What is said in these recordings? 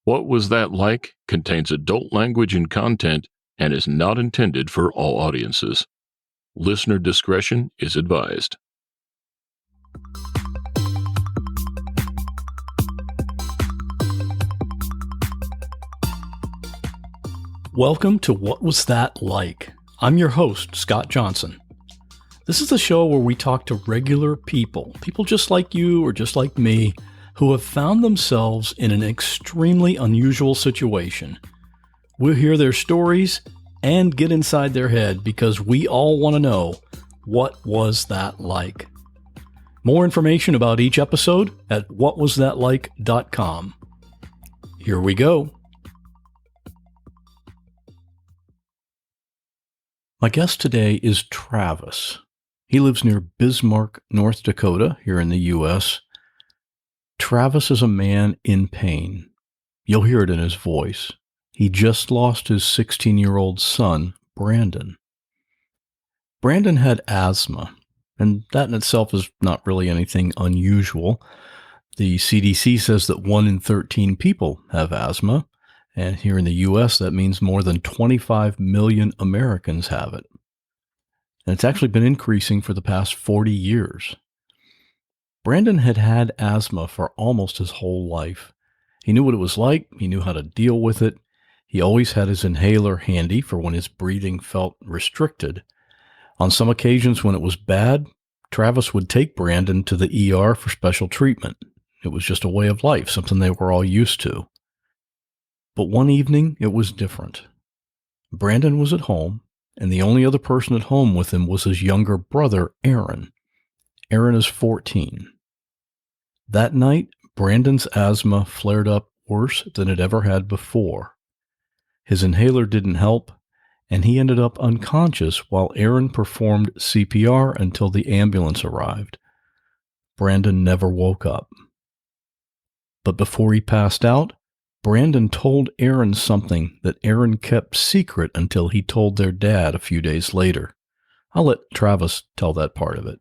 What Was That Like contains adult language and content and is not intended for all audiences. Listener discretion is advised. Welcome to What Was That Like? I'm your host, Scott Johnson. This is the show where we talk to regular people just like you or just like me, who have found themselves in an extremely unusual situation. We'll hear their stories and get inside their head because we all want to know, what was that like? More information about each episode at whatwasthatlike.com. Here we go. My guest today is Travis. He lives near Bismarck, North Dakota, here in the U.S. Travis is a man in pain. You'll hear it in his voice. He just lost his 16-year-old son, Brandon. Brandon had asthma, and that in itself is not really anything unusual. The CDC says that 1 in 13 people have asthma, and here in the U.S., that means more than 25 million Americans have it. And it's actually been increasing for the past 40 years. Brandon had had asthma for almost his whole life. He knew what it was like. He knew how to deal with it. He always had his inhaler handy for when his breathing felt restricted. On some occasions when it was bad, Travis would take Brandon to the ER for special treatment. It was just a way of life, something they were all used to. But one evening, it was different. Brandon was at home, and the only other person at home with him was his younger brother, Aaron. Aaron is 14. That night, Brandon's asthma flared up worse than it ever had before. His inhaler didn't help, and he ended up unconscious while Aaron performed CPR until the ambulance arrived. Brandon never woke up. But before he passed out, Brandon told Aaron something that Aaron kept secret until he told their dad a few days later. I'll let Travis tell that part of it.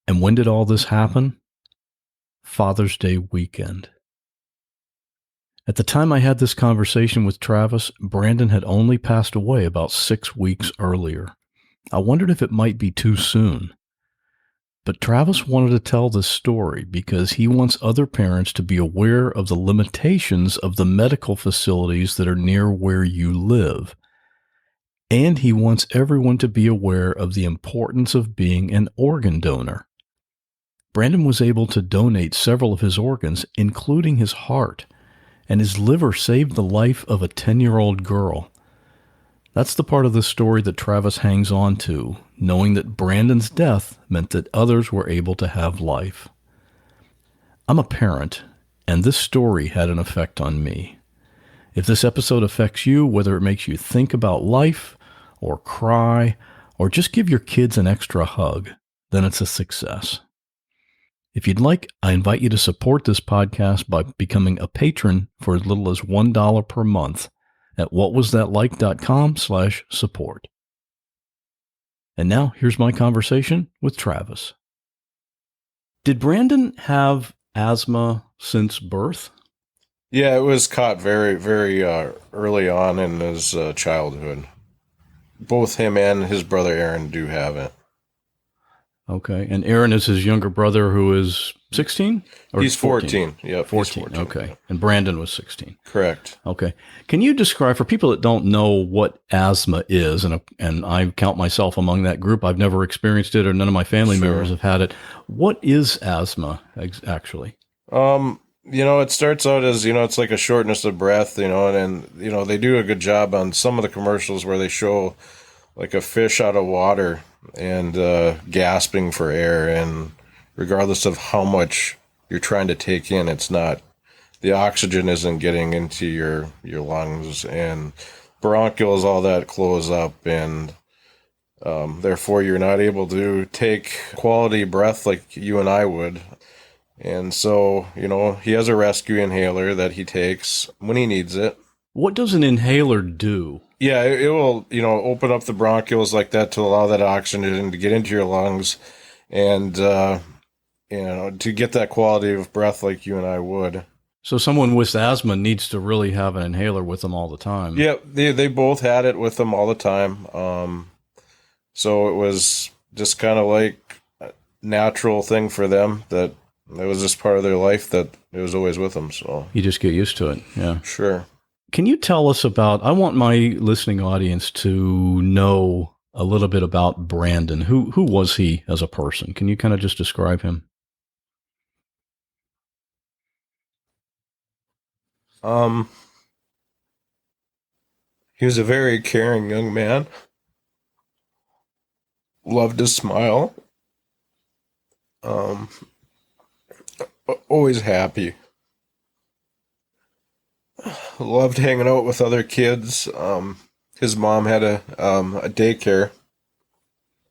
And when did all this happen? Father's Day weekend. At the time I had this conversation with Travis, Brandon had only passed away about 6 weeks earlier. I wondered if it might be too soon. But Travis wanted to tell this story because he wants other parents to be aware of the limitations of the medical facilities that are near where you live. And he wants everyone to be aware of the importance of being an organ donor. Brandon was able to donate several of his organs, including his heart, and his liver saved the life of a 10-year-old girl. That's the part of the story that Travis hangs on to, knowing that Brandon's death meant that others were able to have life. I'm a parent, and this story had an effect on me. If this episode affects you, whether it makes you think about life, or cry, or just give your kids an extra hug, then it's a success. If you'd like, I invite you to support this podcast by becoming a patron for as little as $1 per month at whatwasthatlike.com/support. And now, here's my conversation with Travis. Did Brandon have asthma since birth? Yeah, it was caught very, very early on in his childhood. Both him and his brother Aaron do have it. Okay, and Aaron is his younger brother who is 16? Or he's 14. Yep, 14, he's 14. Okay. Yep. And Brandon was 16. Correct. Okay. Can you describe, for people that don't know what asthma is, and I count myself among that group, I've never experienced it or none of my family members have had it. What is asthma actually? It starts out as, it's like a shortness of breath, and they do a good job on some of the commercials where they show like a fish out of water and gasping for air, and regardless of how much you're trying to take in, the oxygen isn't getting into your lungs, and bronchioles, all that close up, and therefore you're not able to take quality breath like you and I would. And so, he has a rescue inhaler that he takes when he needs it. What does an inhaler do? Yeah, it will, open up the bronchioles like that to allow that oxygen to get into your lungs and, to get that quality of breath like you and I would. So someone with asthma needs to really have an inhaler with them all the time. Yeah, they both had it with them all the time. So it was just kind of like a natural thing for them that it was just part of their life that it was always with them. So You just get used to it. Yeah. sure. Can you tell us about, I want my listening audience to know a little bit about Brandon. Who was he as a person? Can you kind of just describe him? He was a very caring young man. Loved to smile. Um, Always happy. Loved hanging out with other kids. His mom had a daycare,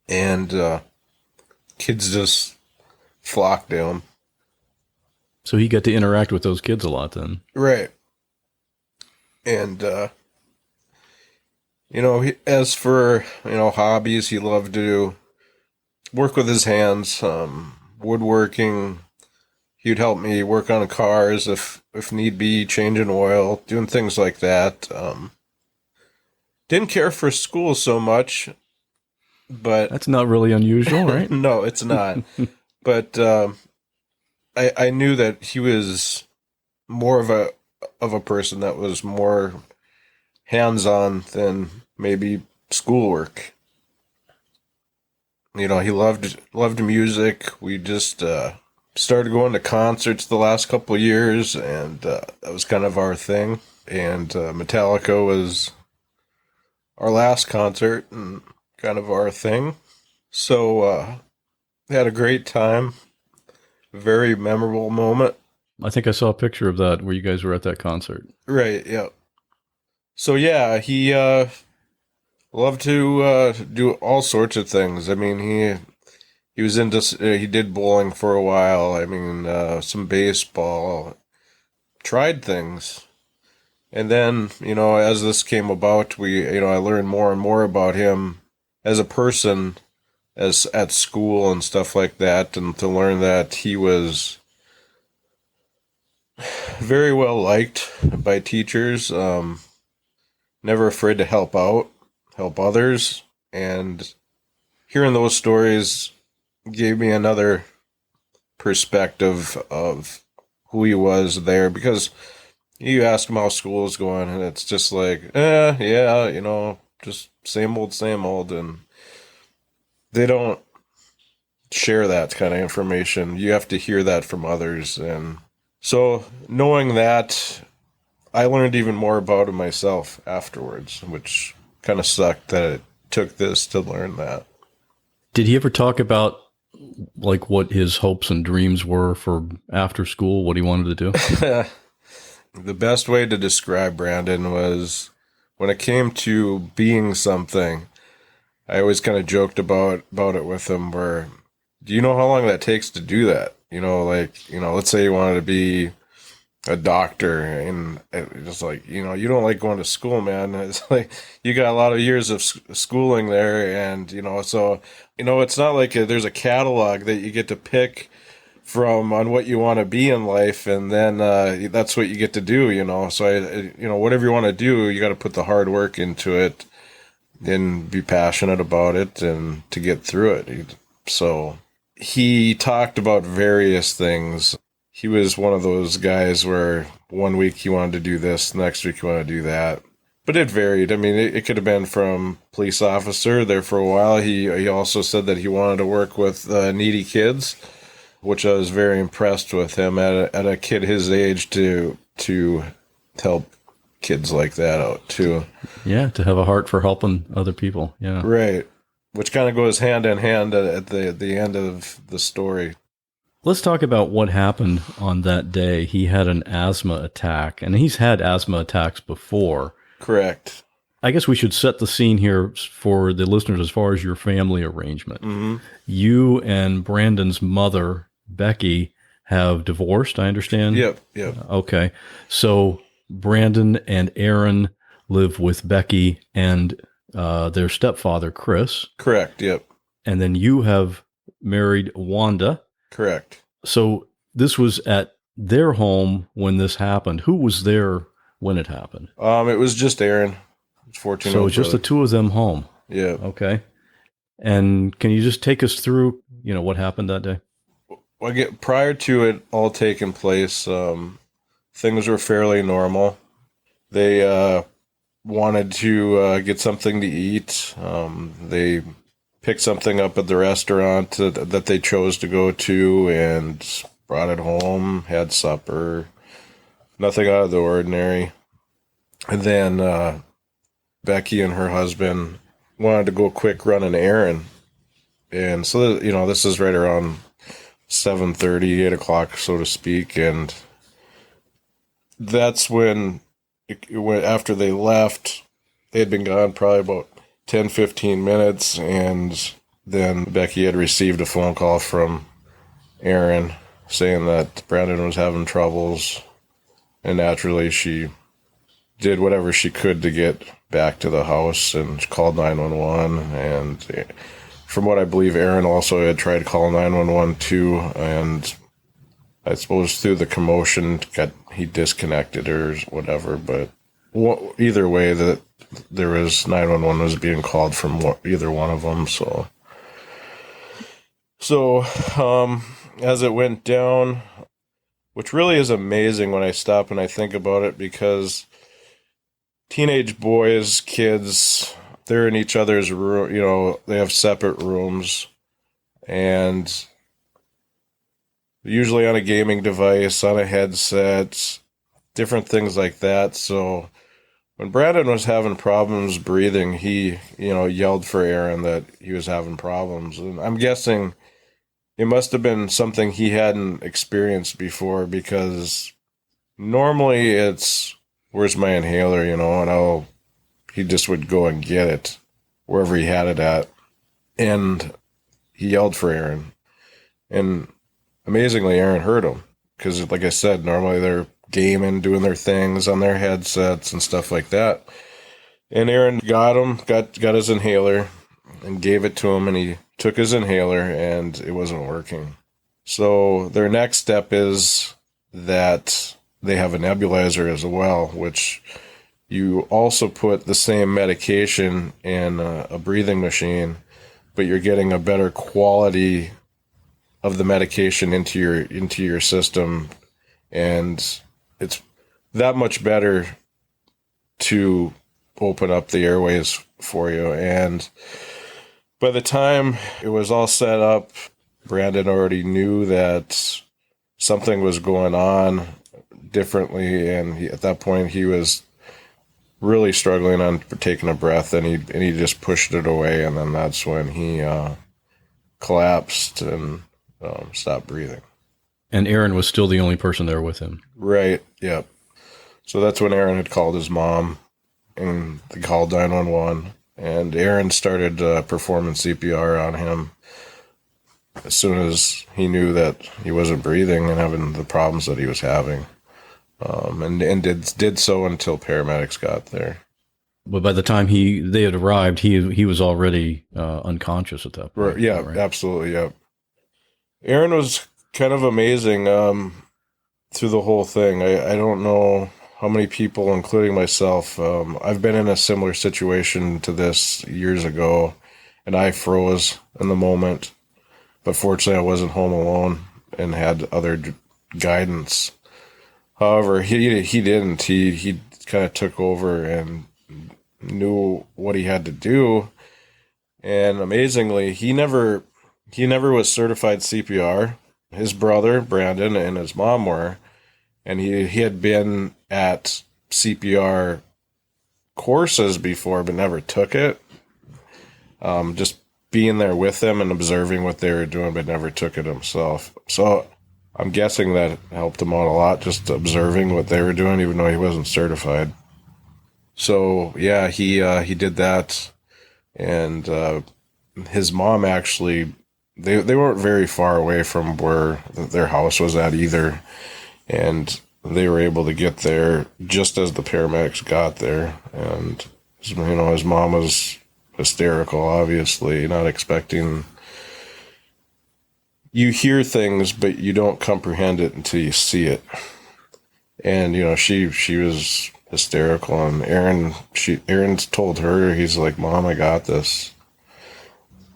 and kids just flocked to him. So he got to interact with those kids a lot then. Right. And as for hobbies, he loved to work with his hands, woodworking. He'd help me work on cars if need be, changing oil, doing things like that. Didn't care for school so much, but That's not really unusual, right? no, it's not. But I knew that he was more of a person that was more hands-on than maybe schoolwork. He loved music. We just started going to concerts the last couple of years, and that was kind of our thing. And Metallica was our last concert and kind of our thing. So had a great time. Very memorable moment. I think I saw a picture of that where you guys were at that concert. Right, yeah. So yeah, he loved to do all sorts of things. I mean, he was into he did bowling for a while. I mean, some baseball. Tried things. And then, as this came about, I learned more and more about him as a person, as at school and stuff like that, and to learn that he was very well liked by teachers, never afraid to help others, and hearing those stories gave me another perspective of who he was there, because you ask him how school is going, and it's just like, yeah, just same old, and they don't share that kind of information. You have to hear that from others, and so knowing that, I learned even more about him myself afterwards, which kind of sucked that it took this to learn that. Did he ever talk about like what his hopes and dreams were for after school, what he wanted to do? The best way to describe Brandon was when it came to being something, I always kind of joked about it with him where, do you know how long that takes to do that? Let's say you wanted to be a doctor, and it's like, you don't like going to school, man. It's like you got a lot of years of schooling there, and so it's not like there's a catalog that you get to pick from on what you want to be in life, and then that's what you get to do. So whatever you want to do, you got to put the hard work into it and be passionate about it and to get through it. So he talked about various things. He was one of those guys where one week he wanted to do this, next week he wanted to do that. But it varied. I mean, it could have been from police officer there for a while. He also said that he wanted to work with needy kids, which I was very impressed with him at a kid his age to help kids like that out too. Yeah, to have a heart for helping other people. Yeah. Right. Which kind of goes hand in hand at the end of the story. Let's talk about what happened on that day. He had an asthma attack, and he's had asthma attacks before. Correct. I guess we should set the scene here for the listeners as far as your family arrangement. Mm-hmm. You and Brandon's mother, Becky, have divorced, I understand? Yep. Okay. So Brandon and Aaron live with Becky and their stepfather, Chris. Correct, yep. And then you have married Wanda. Correct. So this was at their home when this happened. Who was there when it happened? It was just Aaron. 14 So it's just the two of them home. Yeah. Okay. And can you just take us through, what happened that day? Prior to it all taking place, things were fairly normal. They wanted to get something to eat. They picked something up at the restaurant that they chose to go to and brought it home, had supper. Nothing out of the ordinary. And then Becky and her husband wanted to go quick run an errand. And so, this is right around 7:30, 8 o'clock, so to speak. And that's when, after they left, they had been gone probably about 10, 15 minutes. And then Becky had received a phone call from Aaron saying that Brandon was having troubles. And naturally, she did whatever she could to get back to the house and called 911. And from what I believe, Aaron also had tried to call 911 too. And I suppose through the commotion, he disconnected or whatever. But either way, that there was 911 was being called from either one of them. So as it went down, which really is amazing when I stop and I think about it, because teenage boys, kids, they're in each other's room, they have separate rooms, and usually on a gaming device, on a headset, different things like that. So when Brandon was having problems breathing, he, yelled for Aaron that he was having problems. And I'm guessing it must have been something he hadn't experienced before, because normally it's, where's my inhaler, and he just would go and get it wherever he had it at. And he yelled for Aaron. And amazingly, Aaron heard him, because like I said, normally they're gaming, doing their things on their headsets and stuff like that. And Aaron got his inhaler and gave it to him, and he took his inhaler and it wasn't working. So their next step is that they have a nebulizer as well, which you also put the same medication in a breathing machine, but you're getting a better quality of the medication into your system, and it's that much better to open up the airways for you. And by the time it was all set up, Brandon already knew that something was going on differently, and at that point he was really struggling on taking a breath, and he just pushed it away, and then that's when he collapsed and stopped breathing. And Aaron was still the only person there with him. Right. Yep. So that's when Aaron had called his mom, and they called 911, and Aaron started performing CPR on him as soon as he knew that he wasn't breathing and having the problems that he was having. And did so until paramedics got there. But by the time they had arrived, he was already unconscious at that point. Yeah, right? Absolutely. Yeah. Aaron was kind of amazing through the whole thing. I don't know how many people, including myself, I've been in a similar situation to this years ago, and I froze in the moment. But fortunately, I wasn't home alone and had other guidance. However, he didn't. He kind of took over and knew what he had to do. And amazingly, he never was certified CPR. His brother, Brandon, and his mom were. And he had been at CPR courses before, but never took it. Just being there with them and observing what they were doing, but never took it himself. So I'm guessing that helped him out a lot, just observing what they were doing, even though he wasn't certified. So yeah, he did that, and his mom actually, they weren't very far away from where their house was at either, and they were able to get there just as the paramedics got there. And his mom was hysterical, obviously, not expecting you hear things, but you don't comprehend it until you see it. And, she was hysterical, and Aaron told her, he's like, Mom, I got this.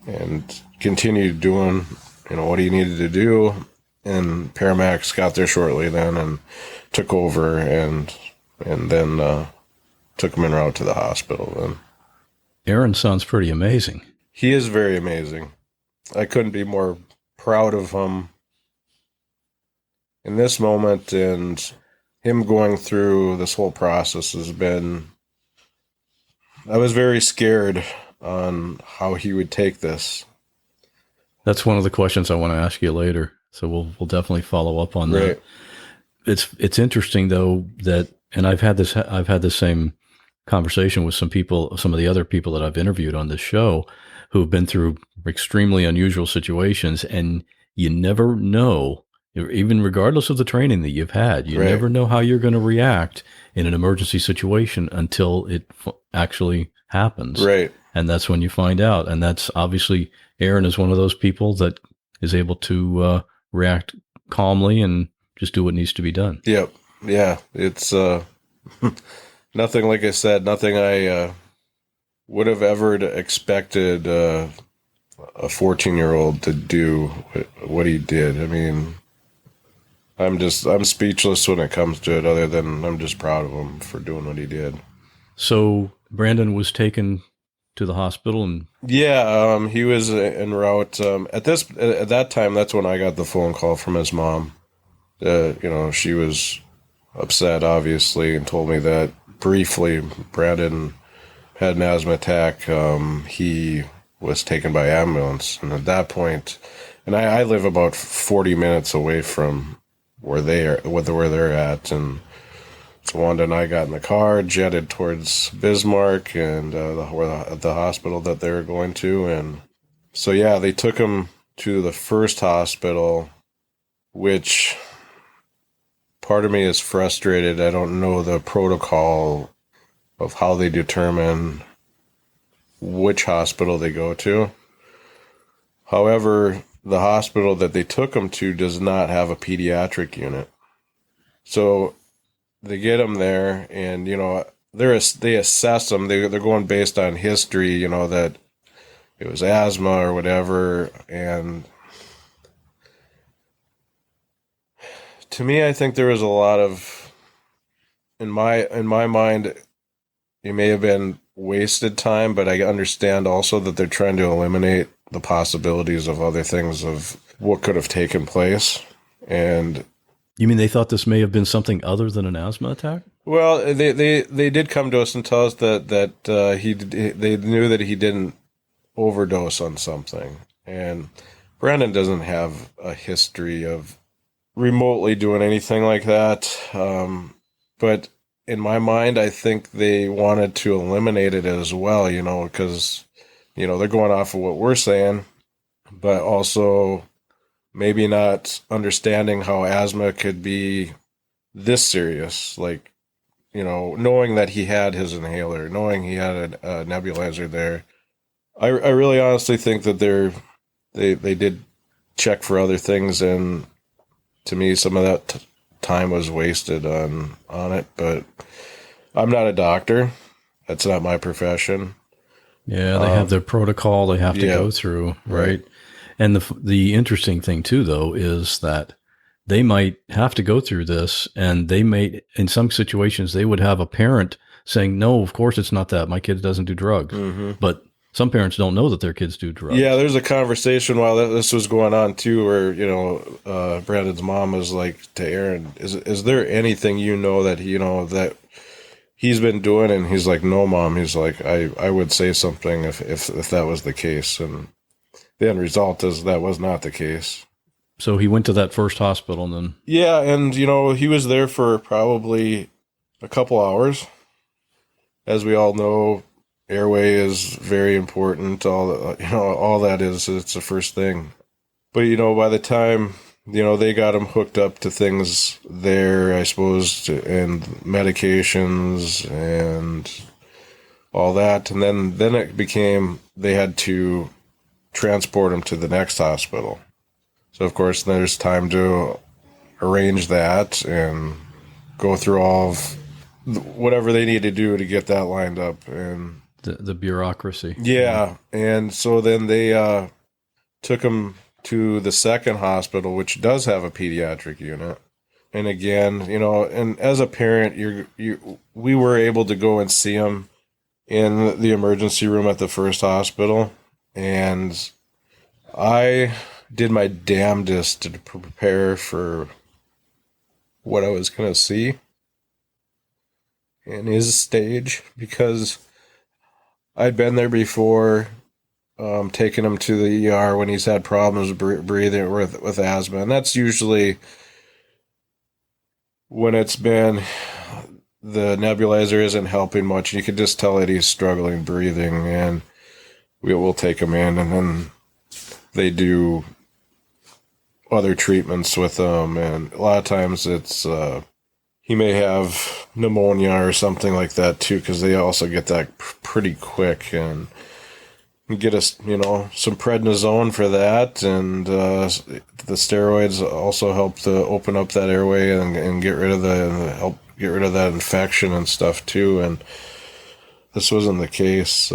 And continued doing, what he needed to do. And paramedics got there shortly then and took over and then took him en route to the hospital. And Aaron sounds pretty amazing. he is very amazing. I couldn't be more proud of him in this moment, and him going through this whole process has been, I was very scared on how he would take this. That's one of the questions I want to ask you later. So we'll definitely follow up on that. Right. It's interesting though that, and I've had the same conversation with some of the other people that I've interviewed on this show who have been through extremely unusual situations, and you never know, even regardless of the training that you've had, you Right. never know how you're going to react in an emergency situation until it actually happens. Right. And that's when you find out. And that's obviously Aaron is one of those people that is able to react calmly and just do what needs to be done. Yep. Yeah. It's nothing, like I said, nothing I would have ever expected a 14-year-old to do what he did. I mean, I'm speechless when it comes to it, other than I'm just proud of him for doing what he did. So Brandon was taken to the hospital, and yeah, he was en route. At that time, that's when I got the phone call from his mom. She was upset, obviously, and told me that briefly Brandon had an asthma attack. He was taken by ambulance, and at that point, and I live about 40 minutes away from where they're at, and so Wanda and I got in the car, jetted towards Bismarck and the hospital that they were going to. And so, yeah, they took him to the first hospital, which part of me is frustrated. I don't know the protocol of how they determine which hospital they go to. However, the hospital that they took him to does not have a pediatric unit. So they get him there, and they assess him. They're going based on history, that it was asthma or whatever. And to me, I think there was a lot of, in my mind, it may have been wasted time, but I understand also that they're trying to eliminate the possibilities of other things of what could have taken place. And you mean they thought this may have been something other than an asthma attack? well, they did come to us and tell us that they knew that he didn't overdose on something. And Brandon doesn't have a history of remotely doing anything like that. But in my mind, I think they wanted to eliminate it as well, because, they're going off of what we're saying, but also maybe not understanding how asthma could be this serious. Like, knowing that he had his inhaler, knowing he had a nebulizer there. I really honestly think that they did check for other things, and to me, some of that time was wasted on it. But I'm not a doctor. That's not my profession. Yeah, they have their protocol they have to go through, right? And the interesting thing too, though, is that they might have to go through this, and they may, in some situations, they would have a parent saying, "No, of course it's not that. My kid doesn't do drugs." Mm-hmm. But some parents don't know that their kids do drugs. Yeah, there's a conversation while this was going on too, where Brandon's mom was like to Aaron, "Is there anything that that he's been doing?" And he's like, "No, Mom." He's like, I would say something if that was the case." And the end result is that was not the case. So he went to that first hospital, and then yeah, and he was there for probably a couple hours. As we all know, airway is very important. All that is, it's the first thing. But by the time they got him hooked up to things there, I suppose, and medications and all that, and then it became they had to transport him to the next hospital. So, of course, there's time to arrange that and go through all of whatever they need to do to get that lined up. And the bureaucracy. yeah. And so then they took him to the second hospital, which does have a pediatric unit. And again, and as a parent, we were able to go and see him in the emergency room at the first hospital. And I did my damnedest to prepare for what I was going to see in his stage, because I'd been there before, taking him to the ER when he's had problems breathing with asthma. And that's usually when it's been the nebulizer isn't helping much. You can just tell that he's struggling breathing, and we'll take him in, and then they do other treatments with him. And a lot of times it's he may have pneumonia or something like that too, because they also get that pretty quick. And you get us, some prednisone for that, and the steroids also help to open up that airway and get rid of help get rid of that infection and stuff too. And this wasn't the case.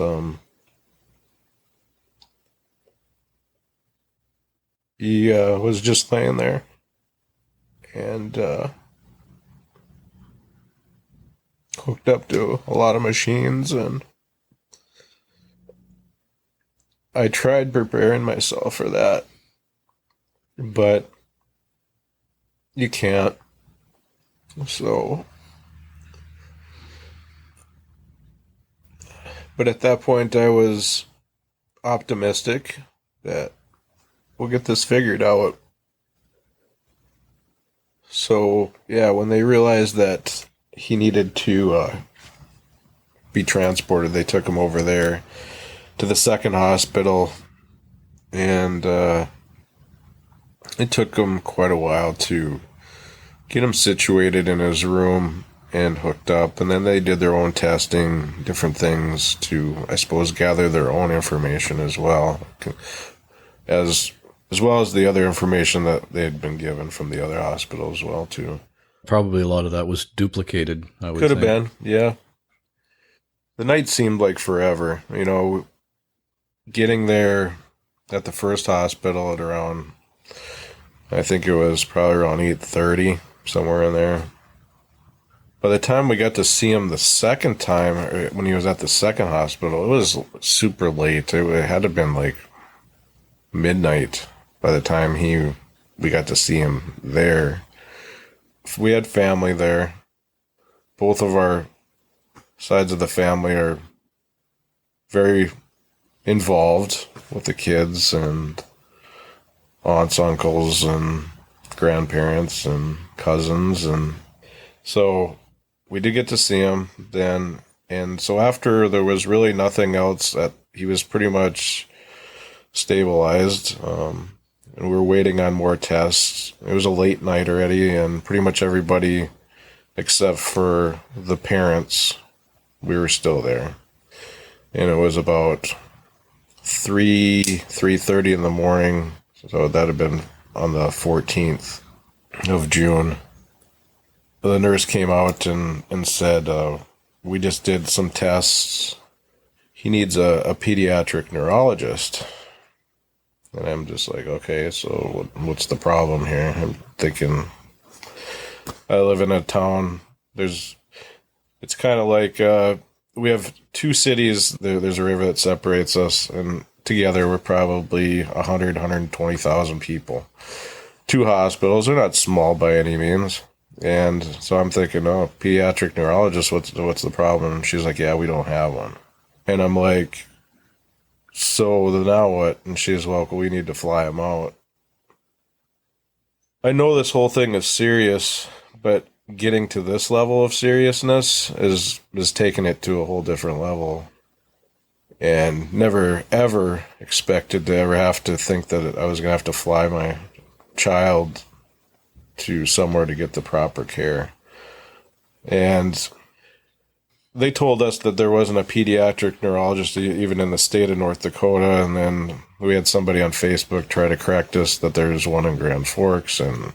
He was just laying there, and hooked up to a lot of machines, and I tried preparing myself for that, but you can't. So, but at that point I was optimistic that we'll get this figured out. So, yeah, when they realized that he needed to be transported, they took him over there to the second hospital, and it took him quite a while to get him situated in his room and hooked up. And then they did their own testing, different things to, I suppose, gather their own information as well. As well as the other information that they had been given from the other hospital as well, too. Probably a lot of that was duplicated, I would Could have think. been, yeah. The night seemed like forever. Getting there at the first hospital at around, I think it was probably around 8:30, somewhere in there. By the time we got to see him the second time, when he was at the second hospital, it was super late. It had to have been like midnight by the time we got to see him there. We had family there. Both of our sides of the family are very involved with the kids, and aunts, uncles, and grandparents, and cousins. And so we did get to see him then. And so after there was really nothing else, that he was pretty much stabilized, and we were waiting on more tests. It was a late night already, and pretty much everybody except for the parents, we were still there. And it was about 3:30 in the morning, so that had been on the 14th of June. The nurse came out and said, we just did some tests. He needs a pediatric neurologist. And I'm just like, okay, so what's the problem here? I'm thinking, I live in a town. It's kind of like, we have two cities. There's a river that separates us, and together we're probably 120,000 people. Two hospitals. They're not small by any means. And so I'm thinking, oh, pediatric neurologist, what's the problem? And she's like, yeah, we don't have one. And I'm like, so now what? And she's, well, we need to fly him out. I know this whole thing is serious, but getting to this level of seriousness is taking it to a whole different level. And never, ever expected to ever have to think that I was going to have to fly my child to somewhere to get the proper care. And they told us that there wasn't a pediatric neurologist even in the state of North Dakota, and then we had somebody on Facebook try to correct us that there's one in Grand Forks, and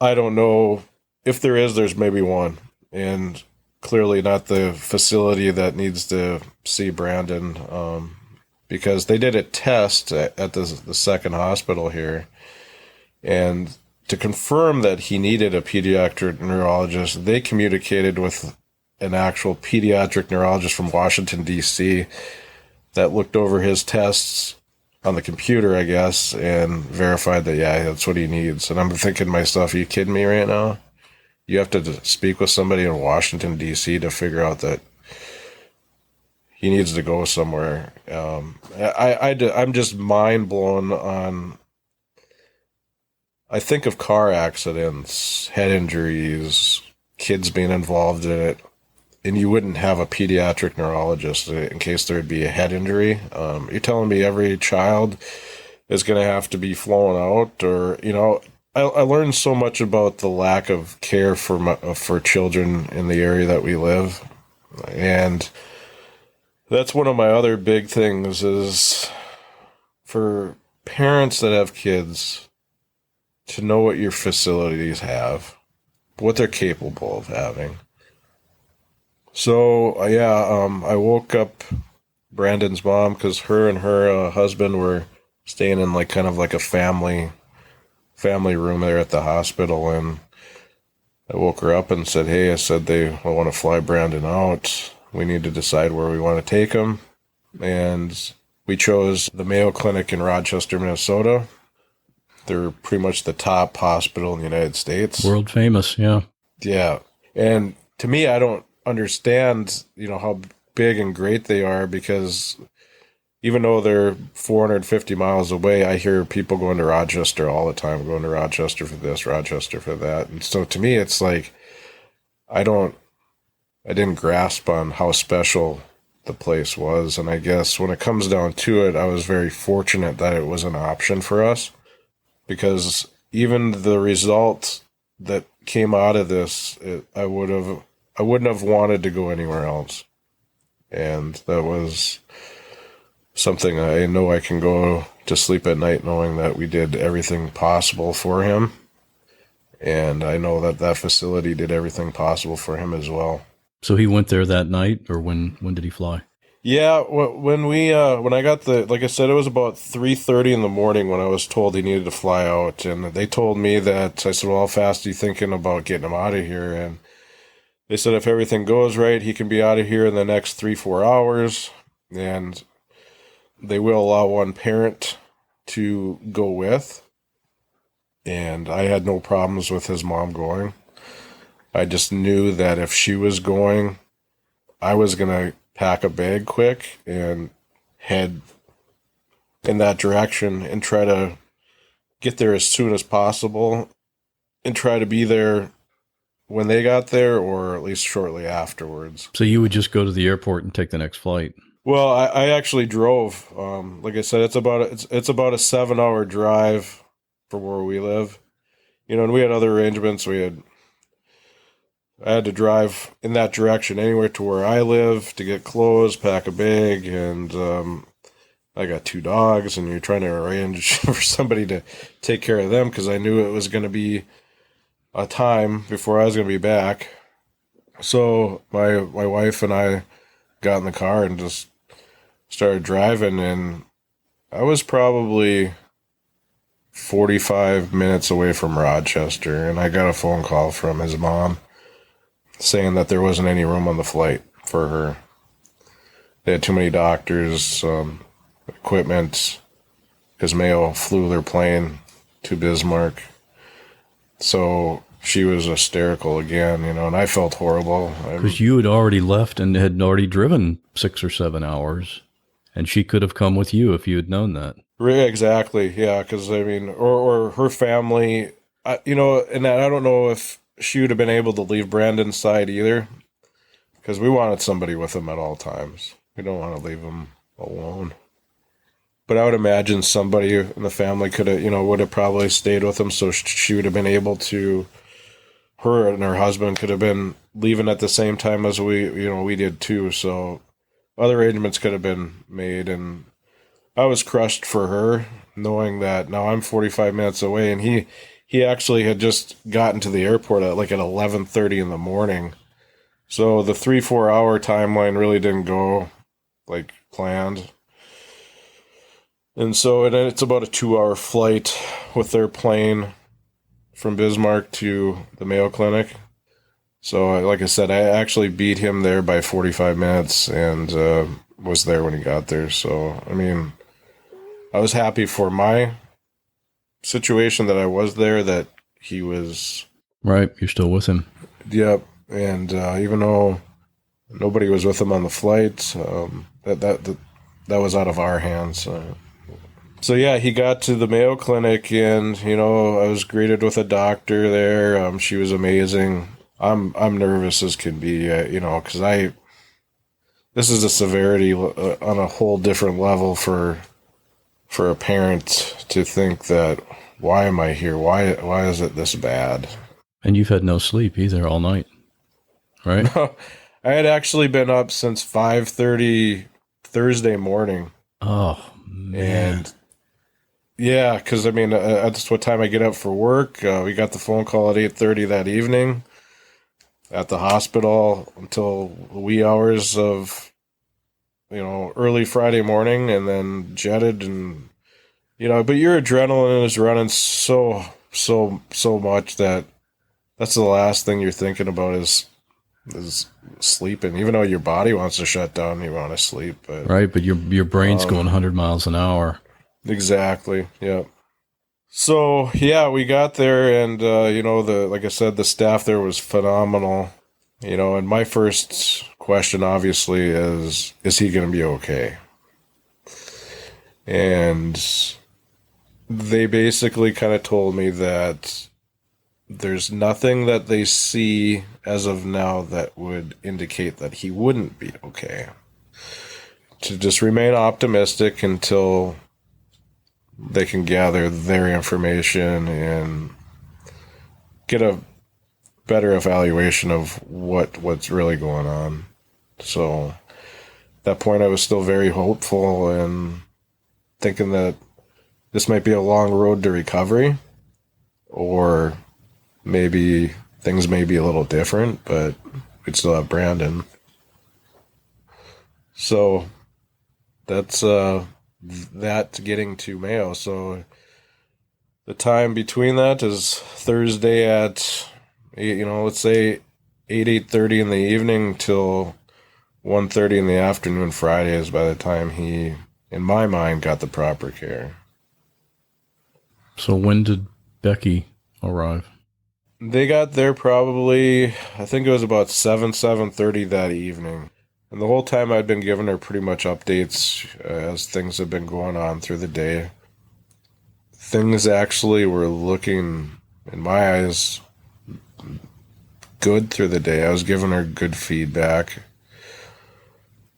I don't know if there is. There's maybe one, and clearly not the facility that needs to see Brandon, because they did a test at the second hospital here, and to confirm that he needed a pediatric neurologist, they communicated with an actual pediatric neurologist from Washington, D.C. that looked over his tests on the computer, I guess, and verified that, yeah, that's what he needs. And I'm thinking to myself, are you kidding me right now? You have to speak with somebody in Washington, D.C. to figure out that he needs to go somewhere. I'm just mind blown on, I think of car accidents, head injuries, kids being involved in it, and you wouldn't have a pediatric neurologist in case there'd be a head injury. You're telling me every child is going to have to be flown out, or, I learned so much about the lack of care for children in the area that we live. And that's one of my other big things is for parents that have kids to know what your facilities have, what they're capable of having. So, I woke up Brandon's mom because her and her husband were staying in kind of a family room there at the hospital, and I woke her up and said, hey, I want to fly Brandon out. We need to decide where we want to take him. And we chose the Mayo Clinic in Rochester, Minnesota. They're pretty much the top hospital in the United States. World famous, yeah. Yeah. And to me, I don't understand, how big and great they are, because even though they're 450 miles away, I hear people going to Rochester all the time, going to Rochester for this, Rochester for that. And so to me, it's like, I didn't grasp on how special the place was. And I guess when it comes down to it, I was very fortunate that it was an option for us, because even the result that came out of this, I wouldn't have wanted to go anywhere else. And that was something I know I can go to sleep at night knowing that we did everything possible for him. And I know that facility did everything possible for him as well. So he went there that night, or when did he fly? Yeah, when I got like I said, it was about 3:30 in the morning when I was told he needed to fly out. And they told me that, I said, well, how fast are you thinking about getting him out of here? And they said if everything goes right, he can be out of here in the next 3-4 hours. And they will allow one parent to go with. And I had no problems with his mom going. I just knew that if she was going, I was going to pack a bag quick and head in that direction and try to get there as soon as possible and try to be there when they got there, or at least shortly afterwards. So you would just go to the airport and take the next flight? Well, I actually drove. Like I said, it's about a 7-hour drive from where we live. And we had other arrangements. I had to drive in that direction anywhere to where I live to get clothes, pack a bag, and I got 2 dogs, and you're trying to arrange for somebody to take care of them, because I knew it was going to be a time before I was going to be back. So my wife and I got in the car and just started driving, and I was probably 45 minutes away from Rochester, and I got a phone call from his mom saying that there wasn't any room on the flight for her. They had too many doctors, equipment, because Mayo flew their plane to Bismarck. So she was hysterical again, and I felt horrible. Because you had already left and had already driven 6 or 7 hours, and she could have come with you if you had known that. Exactly, yeah, because, or her family, and I don't know if she would have been able to leave Brandon's side either, because we wanted somebody with him at all times. We don't want to leave him alone. But I would imagine somebody in the family could have, would have probably stayed with him, so she would have been able to her and her husband could have been leaving at the same time as we did too. So other arrangements could have been made, and I was crushed for her, knowing that now I'm 45 minutes away, and he actually had just gotten to the airport at 11:30 in the morning. So the 3-4 hour timeline really didn't go like planned. And so it's about a 2-hour flight with their plane from Bismarck to the Mayo Clinic. So like I said, I actually beat him there by 45 minutes and was there when he got there. So, I mean, I was happy for my situation that I was there, that he was... Right, you're still with him. Yep. And even though nobody was with him on the flight, that was out of our hands. So yeah, he got to the Mayo Clinic, and I was greeted with a doctor there. She was amazing. I'm nervous as can be, because this is a severity on a whole different level for a parent to think that, why am I here? Why is it this bad? And you've had no sleep either all night, right? No, I had actually been up since 5:30 Thursday morning. Oh man. And yeah, because I mean, that's what time I get up for work. We got the phone call at 8:30 that evening. At the hospital until wee hours of, early Friday morning, and then jetted, and but your adrenaline is running so much that that's the last thing you're thinking about is sleeping. Even though your body wants to shut down, you want to sleep. But, right, but your brain's going 100 miles an hour. Exactly. Yeah. So yeah, we got there, and like I said, the staff there was phenomenal. And my first question obviously is he going to be okay? And they basically kind of told me that there's nothing that they see as of now that would indicate that he wouldn't be okay. To just remain optimistic until they can gather their information and get a better evaluation of what's really going on. So at that point, I was still very hopeful and thinking that this might be a long road to recovery, or maybe things may be a little different, but we'd still have Brandon. So that's that getting to Mayo. So the time between that is Thursday at, let's say 8:30 in the evening till 1:30 in the afternoon Friday is by the time he, in my mind, got the proper care. So when did Becky arrive? They got there probably, I think it was about 7:30 that evening. And the whole time I'd been giving her pretty much updates as things have been going on through the day. Things actually were looking, in my eyes, good through the day. I was giving her good feedback.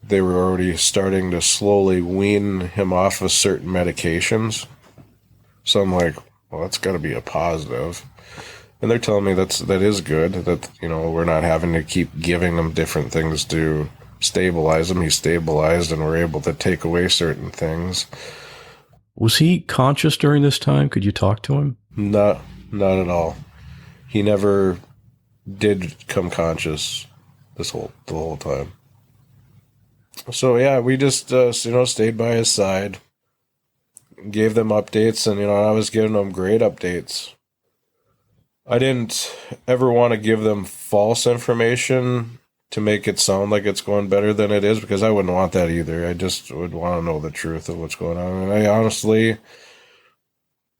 They were already starting to slowly wean him off of certain medications. So I'm like, well, that's got to be a positive. And they're telling me that is good, that, we're not having to keep giving him different things to stabilize him. He's stabilized, and we're able to take away certain things. Was he conscious during this time? Could you talk to him? Not at all. He never did come conscious the whole time. So yeah, we just stayed by his side, gave them updates, and I was giving them great updates. I didn't ever want to give them false information to make it sound like it's going better than it is, because I wouldn't want that either. I just would want to know the truth of what's going on. And I honestly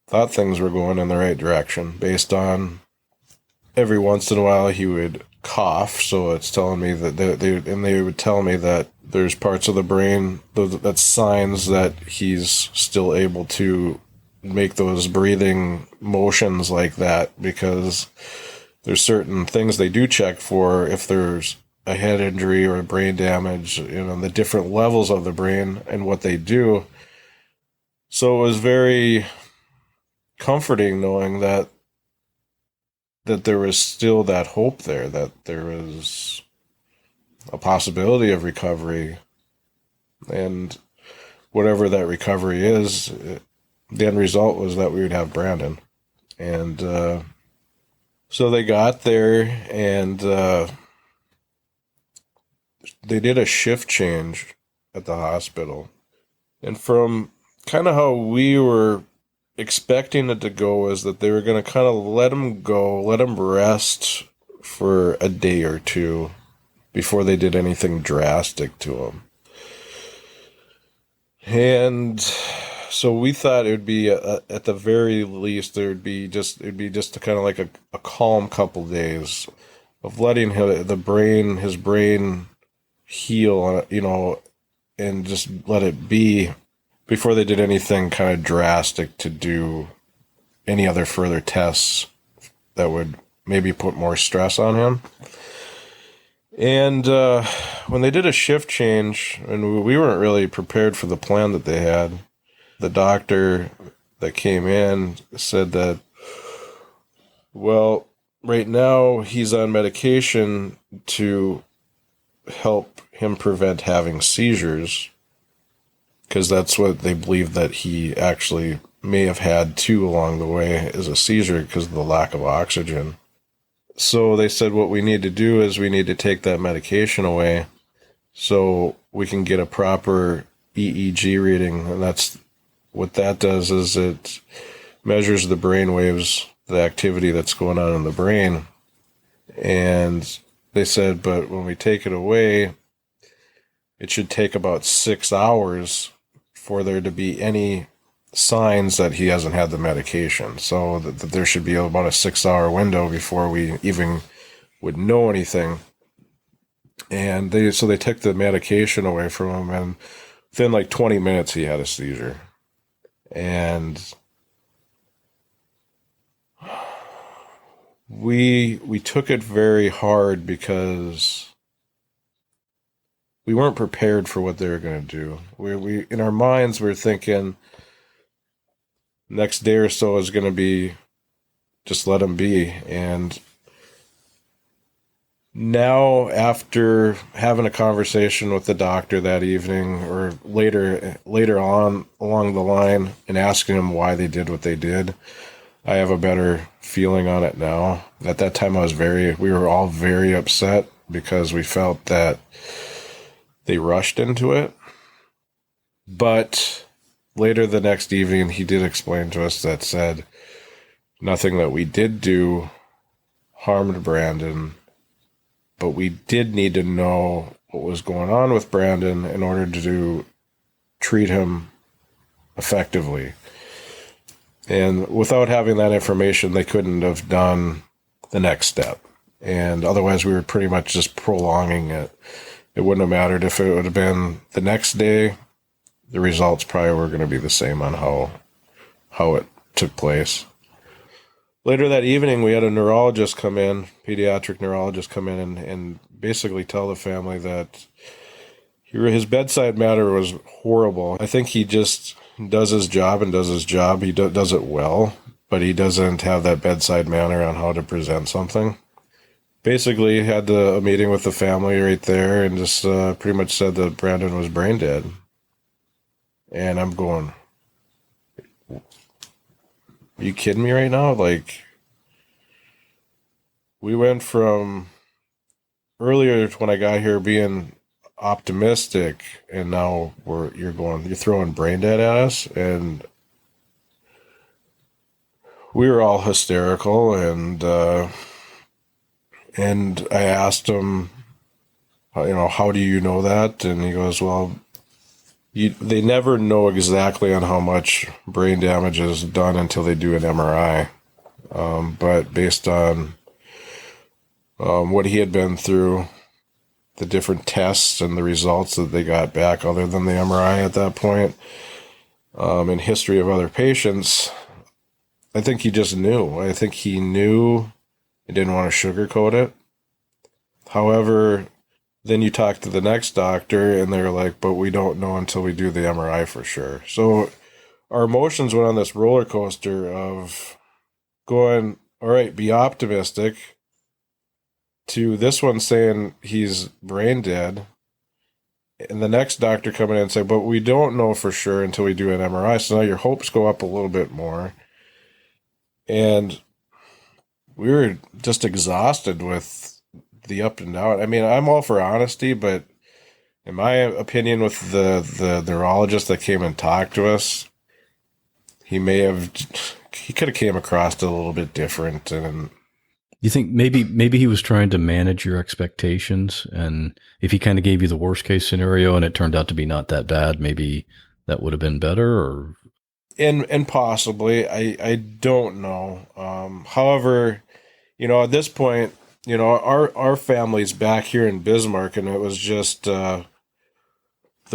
thought things were going in the right direction based on every once in a while he would cough. So it's telling me that they would tell me that there's parts of the brain that's signs that he's still able to make those breathing motions like that, because there's certain things they do check for if there's a head injury or brain damage, the different levels of the brain and what they do. So it was very comforting knowing that that there was still that hope there, that there was a possibility of recovery. And whatever that recovery is, the end result was that we would have Brandon. And so they got there, and they did a shift change at the hospital. And from kind of how we were expecting it to go is that they were going to kind of let him go, let him rest for a day or two before they did anything drastic to him. And so we thought it would be at the very least it'd be just kind of like a calm couple days of letting his brain heal, and just let it be before they did anything kind of drastic to do any other further tests that would maybe put more stress on him. And when they did a shift change, and we weren't really prepared for the plan that they had, the doctor that came in said that, well, right now he's on medication to help him prevent having seizures, because that's what they believe that he actually may have had too along the way, is a seizure because of the lack of oxygen. So they said what we need to do is we need to take that medication away so we can get a proper EEG reading. And that's what that does, is it measures the brain waves, the activity that's going on in the brain. And they said, but when we take it away, it should take about 6 hours for there to be any signs that he hasn't had the medication. So that there should be about a 6-hour window before we even would know anything. And they took the medication away from him, and within like 20 minutes he had a seizure. And we took it very hard because we weren't prepared for what they were going to do. We in our minds, we're thinking next day or so is going to be just let him be. And now, after having a conversation with the doctor that evening, or later on along the line, and asking him why they did what they did, I have a better feeling on it now. At that time, we were all very upset because we felt that they rushed into it. But later the next evening, he did explain to us that said nothing that we did do harmed Brandon, but we did need to know what was going on with Brandon in order to treat him effectively. And without having that information, they couldn't have done the next step. And otherwise, we were pretty much just prolonging it. It wouldn't have mattered if it would have been the next day. The results probably were going to be the same on how it took place. Later that evening, we had a neurologist come in, pediatric neurologist come in, and basically tell the family that his bedside manner was horrible. I think he just does his job and does his job. He does it well, but he doesn't have that bedside manner on how to present something. Basically, had a meeting with the family right there and just pretty much said that Brandon was brain dead. And I'm going, are you kidding me right now? Like, we went from earlier when I got here being optimistic, and now you're throwing brain dead at us. And we were all hysterical, and I asked him, how do you know that? And he goes, well, they never know exactly on how much brain damage is done until they do an MRI. But based on what he had been through, the different tests and the results that they got back other than the MRI at that point, in history of other patients, I think he just knew. I think he knew and didn't want to sugarcoat it. However, then you talk to the next doctor and they're like, but we don't know until we do the MRI for sure. So our emotions went on this roller coaster of going, all right, be optimistic, to this one saying he's brain dead. And the next doctor coming in and say, but we don't know for sure until we do an MRI. So now your hopes go up a little bit more. And we were just exhausted with the up and down. I mean, I'm all for honesty, but in my opinion, with the neurologist that came and talked to us, he could have came across it a little bit different. And you think maybe he was trying to manage your expectations, and if he kind of gave you the worst case scenario and it turned out to be not that bad, maybe that would have been better? Or and possibly, I don't know. However, at this point, our family's back here in Bismarck, and it was just the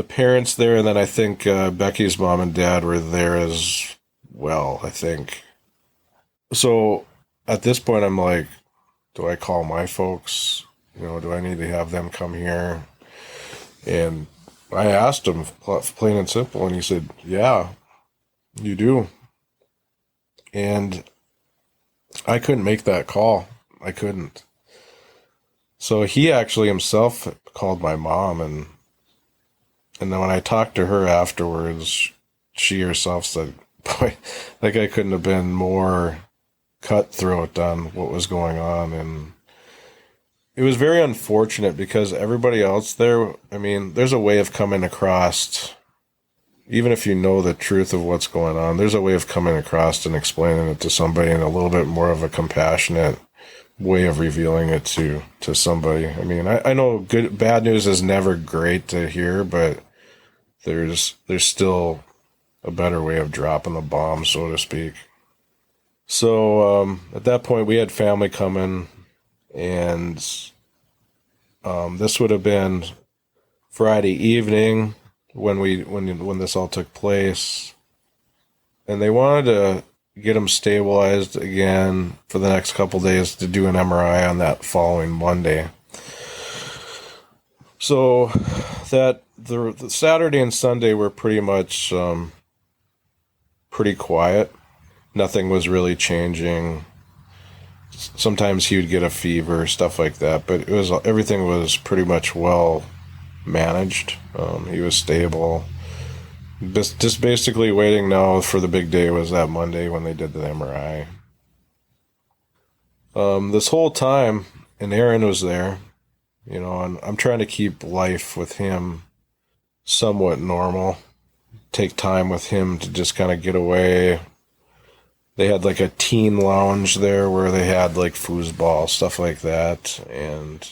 parents there, and then I think Becky's mom and dad were there as well, I think. So at this point, I'm like, do I call my folks? Do I need to have them come here? And I asked him plain and simple, and he said, yeah, you do. And I couldn't make that call. I couldn't. So he actually himself called my mom, and then when I talked to her afterwards, she herself said, boy, that guy couldn't have been more cutthroat on what was going on. And it was very unfortunate because everybody else there, I mean, there's a way of coming across, even if you know the truth of what's going on, there's a way of coming across and explaining it to somebody in a little bit more of a compassionate way of revealing it to somebody. I mean, I know bad news is never great to hear, but there's still a better way of dropping the bomb, so to speak. So at that point, we had family coming, and this would have been Friday evening when this all took place, and they wanted to get him stabilized again for the next couple days to do an MRI on that following Monday. So that the Saturday and Sunday were pretty much pretty quiet. Nothing was really changing. Sometimes he would get a fever, stuff like that, but everything was pretty much well managed. He was stable. Just basically waiting now for the big day was that Monday when they did the MRI. This whole time, and Aaron was there, and I'm trying to keep life with him somewhat normal. Take time with him to just kind of get away. They had like a teen lounge there where they had like foosball, stuff like that. And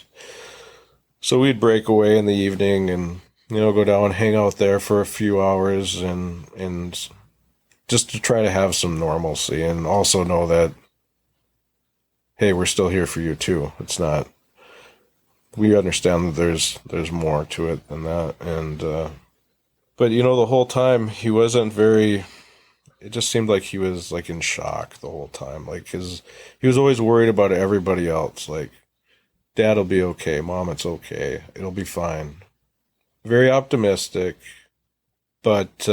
so we'd break away in the evening and, go down and hang out there for a few hours and just to try to have some normalcy and also know that, hey, we're still here for you too. It's not, we understand that there's more to it than that. And, but the whole time he wasn't it just seemed like he was like in shock the whole time. Like he was always worried about everybody else. Like, Dad'll be okay. Mom, it's okay. It'll be fine. Very optimistic, but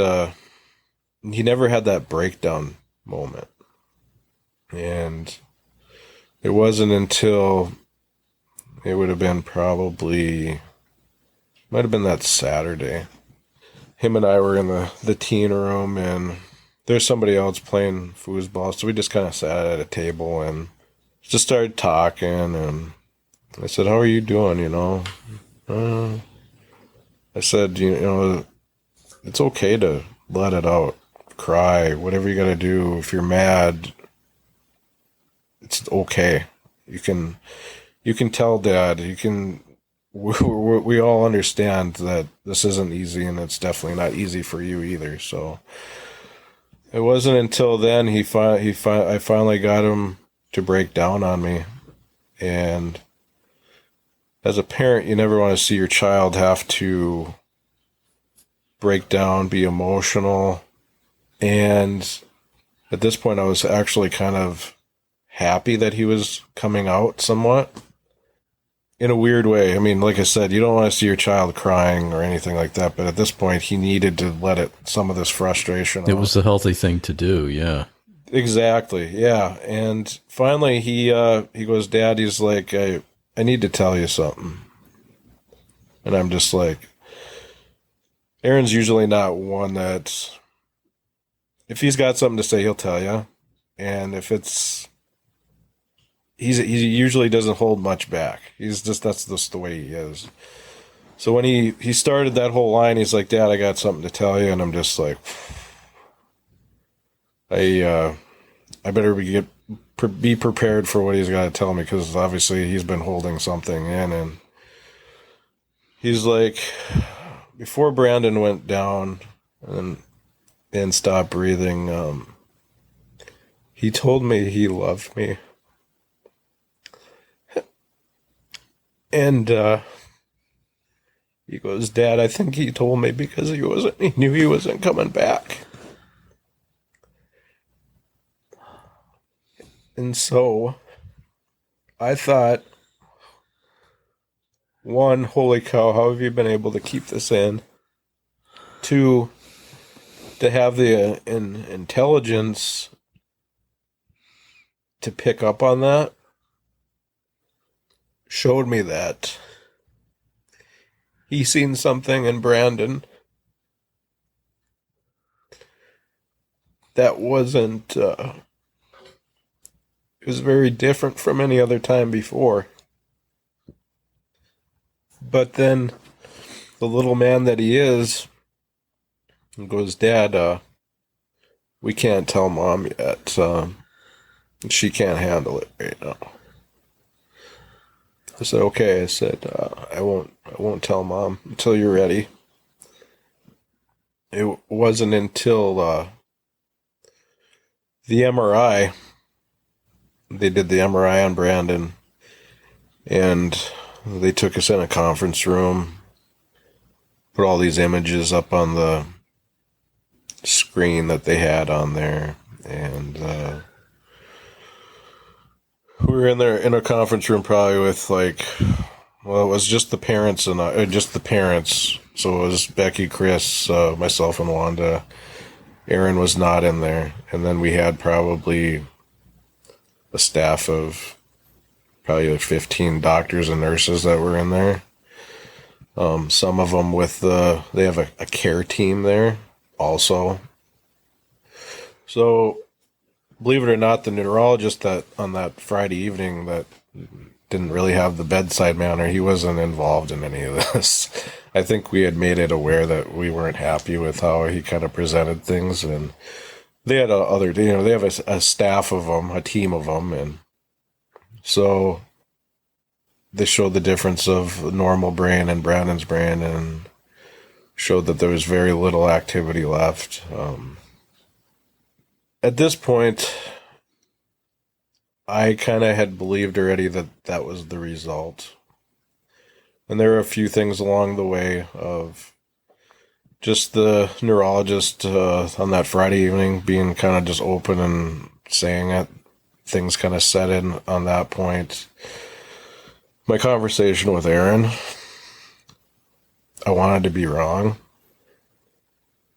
he never had that breakdown moment. And it wasn't until it would have been might have been that Saturday. Him and I were in the teen room, and there's somebody else playing foosball, so we just kind of sat at a table and just started talking, and I said, how are you doing, I said, it's okay to let it out, cry, whatever you got to do. If you're mad, it's okay. You can tell Dad, we all understand that this isn't easy, and it's definitely not easy for you either. So it wasn't until then I finally got him to break down on me. And as a parent, you never want to see your child have to break down, be emotional. And at this point, I was actually kind of happy that he was coming out somewhat. In a weird way. I mean, like I said, you don't want to see your child crying or anything like that, but at this point, he needed to let some of this frustration out. It was the healthy thing to do, yeah. Exactly. Yeah. And finally he goes, Dad, he's like, I need to tell you something. And I'm just like, Aaron's usually not one that, if he's got something to say, he'll tell you. And if it's, he usually doesn't hold much back. That's just the way he is. So when he started that whole line, he's like, Dad, I got something to tell you. And I'm just like, I better be prepared for what he's got to tell me, because obviously he's been holding something in. And he's like, before Brandon went down and stopped breathing, he told me he loved me. And he goes, Dad, I think he told me because he knew he wasn't coming back. And so I thought, one, holy cow, how have you been able to keep this in? Two, to have the intelligence to pick up on that showed me that he seen something in Brandon that wasn't, it was very different from any other time before. But then the little man that he is goes, Dad, we can't tell Mom yet. She can't handle it right now. I said, okay. I said, I won't tell Mom until you're ready. It wasn't until the MRI, they did the MRI on Brandon, and they took us in a conference room, put all these images up on the screen that they had on there, and we were in there in a conference room probably with it was just the parents and just the parents. So it was Becky, Chris, myself, and Wanda. Aaron was not in there, and then we had probably a staff of probably 15 doctors and nurses that were in there. Some of them they have a care team there also. So, believe it or not, the neurologist that on that Friday evening that didn't really have the bedside manner, he wasn't involved in any of this. I think we had made it aware that we weren't happy with how he kind of presented things, and they had they have a staff of them, a team of them, and so they showed the difference of normal brain and Brandon's brain, and showed that there was very little activity left. At this point, I kind of had believed already that was the result. And there were a few things along the way of just the neurologist on that Friday evening being kind of just open and saying it. Things kind of set in on that point. My conversation with Aaron, I wanted to be wrong.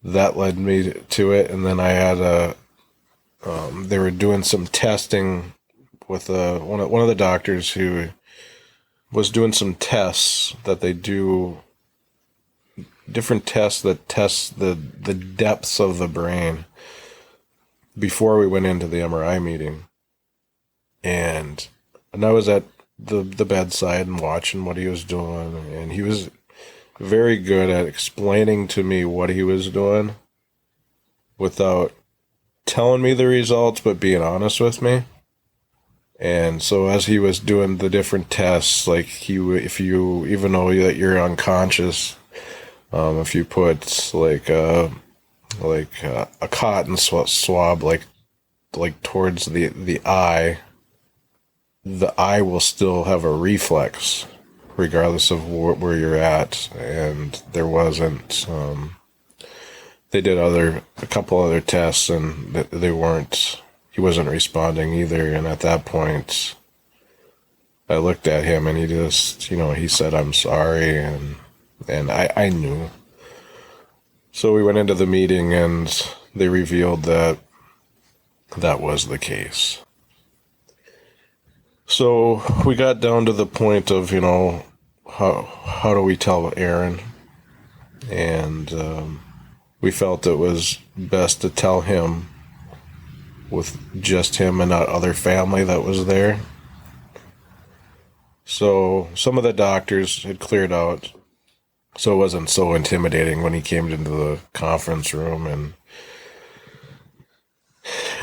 That led me to it. And then I had they were doing some testing with one of the doctors who was doing some tests that they do, different tests that test the depths of the brain before we went into the MRI meeting. And I was at the bedside and watching what he was doing, and he was very good at explaining to me what he was doing without telling me the results, but being honest with me. And so as he was doing the different tests, if you, even though that you're unconscious, if you put a cotton swab towards the eye will still have a reflex regardless of where you're at. And there wasn't. They did a couple other tests, and he wasn't responding either. And at that point, I looked at him, and he just, he said, "I'm sorry." And I knew. So we went into the meeting, and they revealed that that was the case. So we got down to the point of, how do we tell Aaron? And we felt it was best to tell him with just him and not other family that was there. So some of the doctors had cleared out, so it wasn't so intimidating when he came into the conference room. And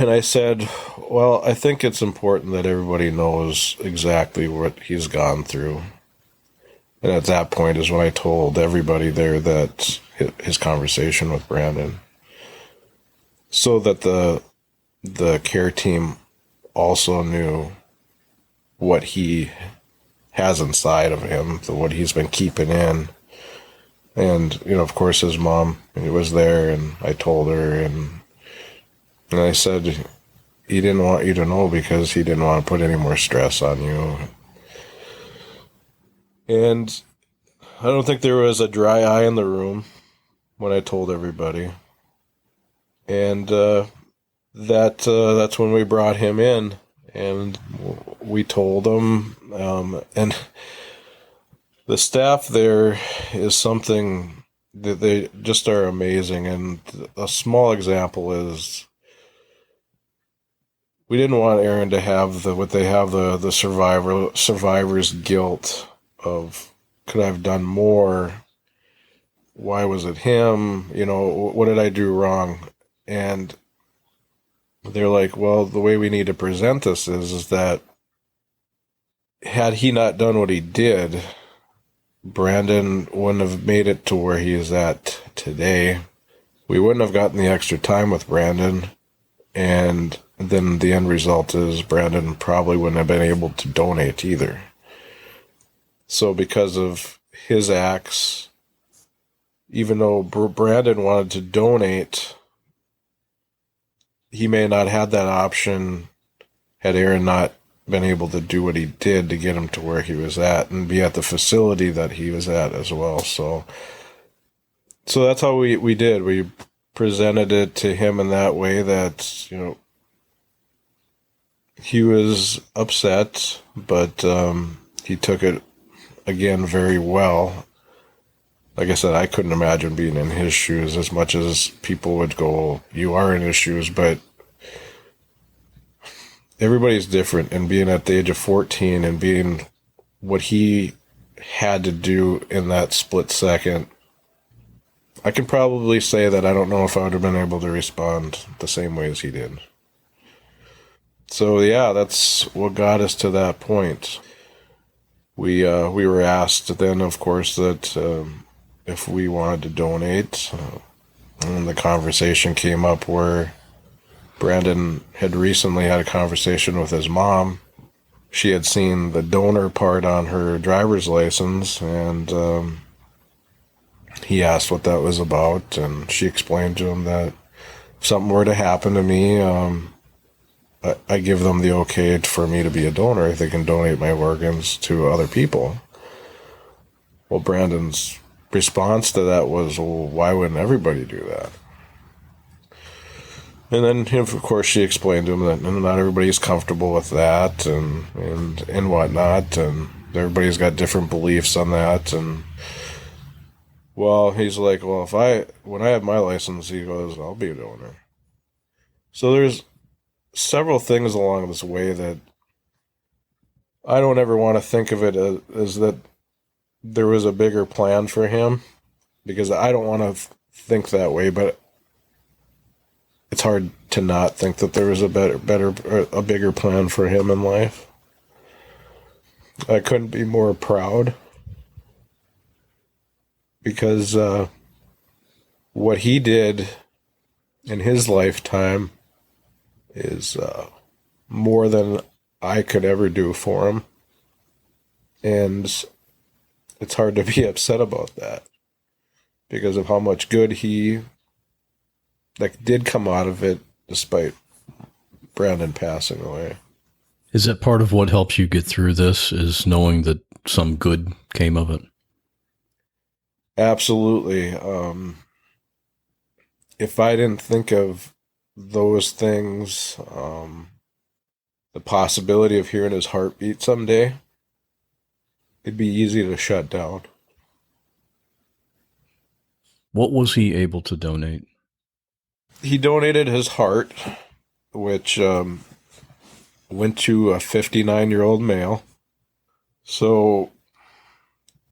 I said, well, I think it's important that everybody knows exactly what he's gone through. And at that point is when I told everybody there that his conversation with Brandon, so that the care team also knew what he has inside of him, what he's been keeping in. And, of course, his mom was there, and I told her, and I said, he didn't want you to know because he didn't want to put any more stress on you. And I don't think there was a dry eye in the room when I told everybody. And that's when we brought him in, and we told him. And the staff there is something that they just are amazing. And a small example is, we didn't want Aaron to have the survivor's guilt of, could I have done more? Why was it him? What did I do wrong? And they're like, well, the way we need to present this is that had he not done what he did, Brandon wouldn't have made it to where he is at today. We wouldn't have gotten the extra time with Brandon. And then the end result is Brandon probably wouldn't have been able to donate either. So because of his acts, even though Brandon wanted to donate, he may not have that option had Aaron not been able to do what he did to get him to where he was at and be at the facility that he was at as well. So that's how we did. We presented it to him in that way that, he was upset, but he took it, again, very well. Like I said, I couldn't imagine being in his shoes as much as people would go, you are in his shoes, but everybody's different. And being at the age of 14 and being what he had to do in that split second, I can probably say that I don't know if I would have been able to respond the same way as he did. So yeah, that's what got us to that point. We were asked then, of course, that if we wanted to donate, and the conversation came up where Brandon had recently had a conversation with his mom. She had seen the donor part on her driver's license, and he asked what that was about, and she explained to him that if something were to happen to me, I give them the okay for me to be a donor if they can donate my organs to other people. Well, Brandon's response to that was, well, why wouldn't everybody do that? And then, of course, she explained to him that not everybody's comfortable with that and whatnot, and everybody's got different beliefs on that. And, well, he's like, well, when I have my license, he goes, I'll be a donor. So there's several things along this way that I don't ever want to think of it as that there was a bigger plan for him, because I don't want to think that way, but it's hard to not think that there was a bigger plan for him in life. I couldn't be more proud, because what he did in his lifetime is more than I could ever do for him. And it's hard to be upset about that because of how much good he did come out of it despite Brandon passing away. Is that part of what helps you get through this, is knowing that some good came of it? Absolutely. If I didn't think of those things, the possibility of hearing his heartbeat someday, it'd be easy to shut down. What was he able to donate? He donated his heart, which went to a 59-year-old male. So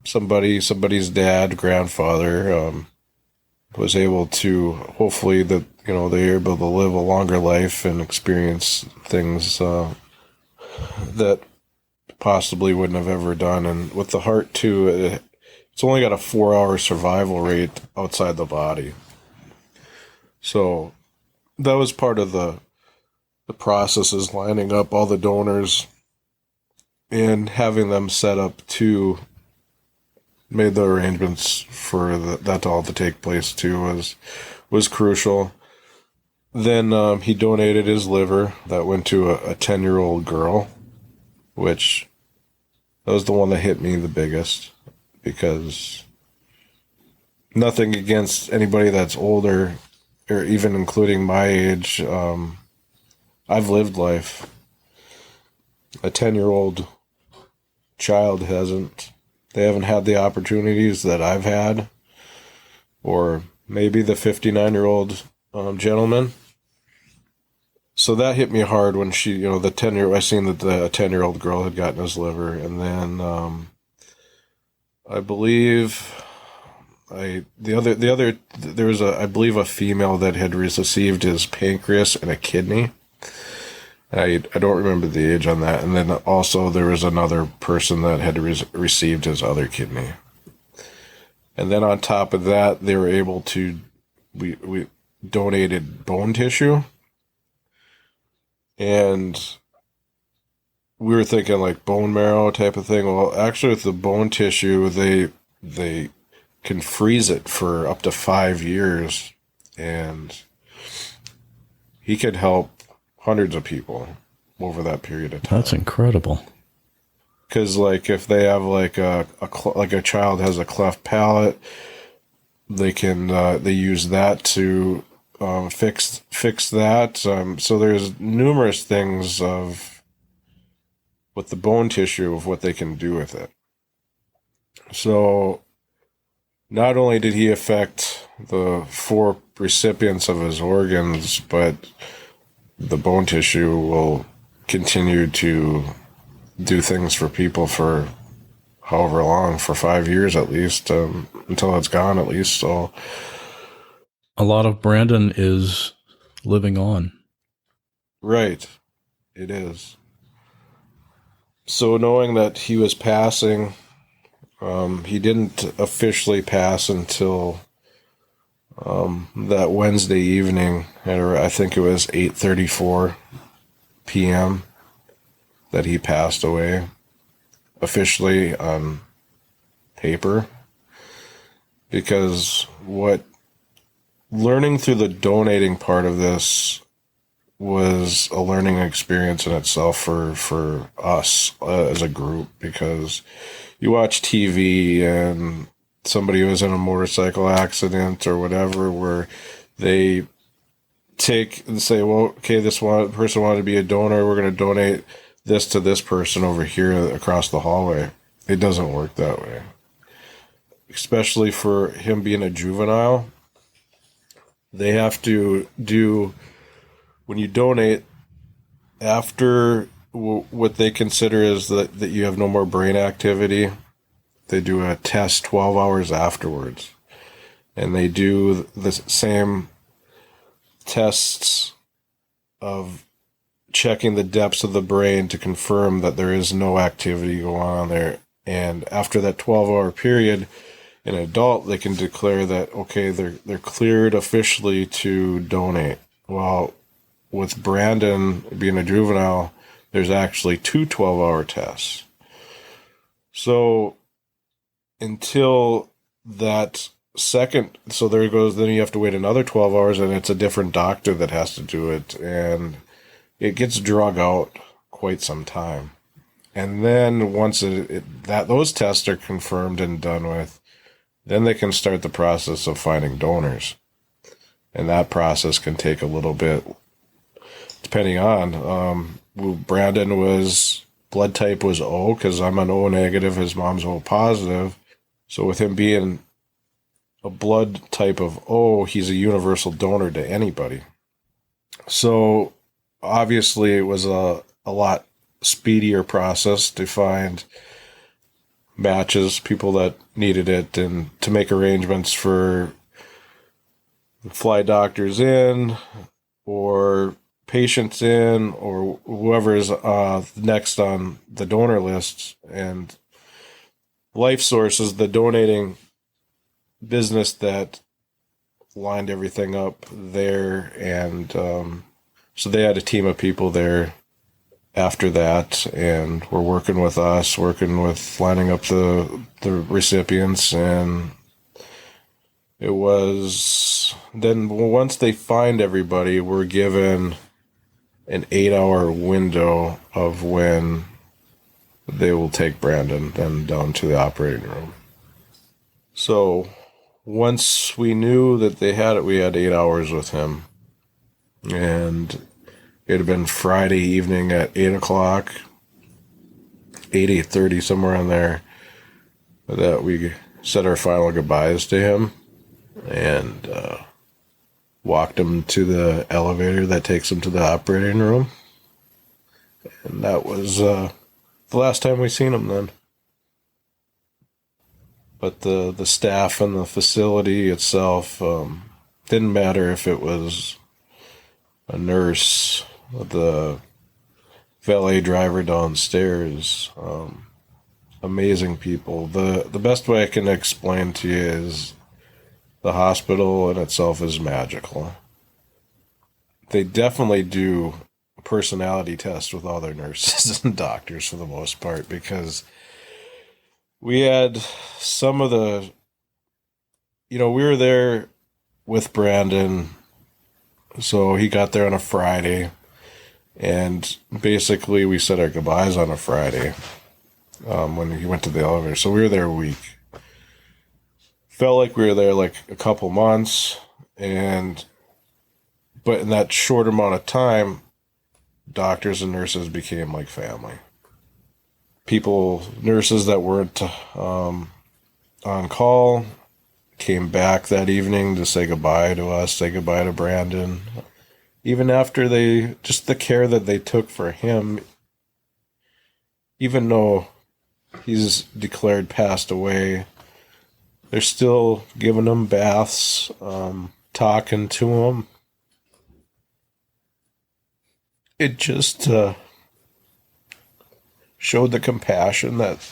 somebody's dad, grandfather, was able to, hopefully that, they're able to live a longer life and experience things that possibly wouldn't have ever done. And with the heart too, it's only got a 4-hour survival rate outside the body. So that was part of the process, is lining up all the donors and having them set up to made the arrangements for that all to take place too was crucial. Then he donated his liver. That went to a 10-year-old girl, which that was the one that hit me the biggest, because nothing against anybody that's older or even including my age. I've lived life. A 10-year-old child hasn't. They haven't had the opportunities that I've had, or maybe the 59-year-old gentleman. So that hit me hard when she, the 10-year. I seen that the 10-year-old girl had gotten his liver, and then I believe there was I believe a female that had received his pancreas and a kidney. I don't remember the age on that. And then also there was another person that had received his other kidney. And then on top of that, they were able to, we donated bone tissue. And we were thinking like bone marrow type of thing. Well, actually with the bone tissue, they can freeze it for up to 5 years. And he could help hundreds of people over that period of time. That's incredible. Because like if they have like a child has a cleft palate, they can they use that to fix that. So there's numerous things of with the bone tissue of what they can do with it. So not only did he affect the 4 recipients of his organs, but the bone tissue will continue to do things for people for however long, for 5 years at least, until it's gone at least. So a lot of Brandon is living on. Right. It is. So knowing that he was passing, he didn't officially pass until that Wednesday evening at, I think it was 8:34 p.m. that he passed away officially on paper. Because learning through the donating part of this was a learning experience in itself for us as a group, because you watch TV and somebody was in a motorcycle accident or whatever, where they take and say, well, okay, this person wanted to be a donor, we're going to donate this to this person over here across the hallway. It doesn't work that way. Especially for him being a juvenile, they have to do, when you donate, after what they consider is that you have no more brain activity, they do a test 12 hours afterwards. And they do the same tests of checking the depths of the brain to confirm that there is no activity going on there. And after that 12-hour period, an adult, they can declare that, okay, they're cleared officially to donate. Well, with Brandon being a juvenile, there's actually 2 12-hour tests. So until that second, so there it goes, then you have to wait another 12 hours, and it's a different doctor that has to do it, and it gets drug out quite some time. And then once those tests are confirmed and done with, then they can start the process of finding donors. And that process can take a little bit, depending on. Brandon was, blood type was O, because I'm an O negative, his mom's O positive. So with him being a blood type of O, he's a universal donor to anybody. So obviously it was a lot speedier process to find matches, people that needed it, and to make arrangements for fly doctors in or patients in or whoever is next on the donor list. And Life Source is the donating business that lined everything up there. And so they had a team of people there after that, and were working with us, working with lining up the recipients. And it was then, once they find everybody, we're given an 8-hour window of when they will take Brandon then down to the operating room. So once we knew that they had it, we had 8 hours with him. And it had been Friday evening at 8 o'clock, 8:30, somewhere in there, that we said our final goodbyes to him and walked him to the elevator that takes him to the operating room. And that was the last time we seen him then. But the staff and the facility itself, didn't matter if it was a nurse, the valet driver downstairs, amazing people. The best way I can explain to you is the hospital in itself is magical. They definitely do a personality test with all their nurses and doctors for the most part, because we had some of the, we were there with Brandon. So he got there on a Friday, and basically we said our goodbyes on a Friday when he went to the elevator. So we were there a week. Felt like we were there like a couple months, but in that short amount of time, doctors and nurses became like family. Nurses that weren't on call came back that evening to say goodbye to us, say goodbye to Brandon. Even after just the care that they took for him, even though he's declared passed away, they're still giving him baths, talking to him. It just showed the compassion that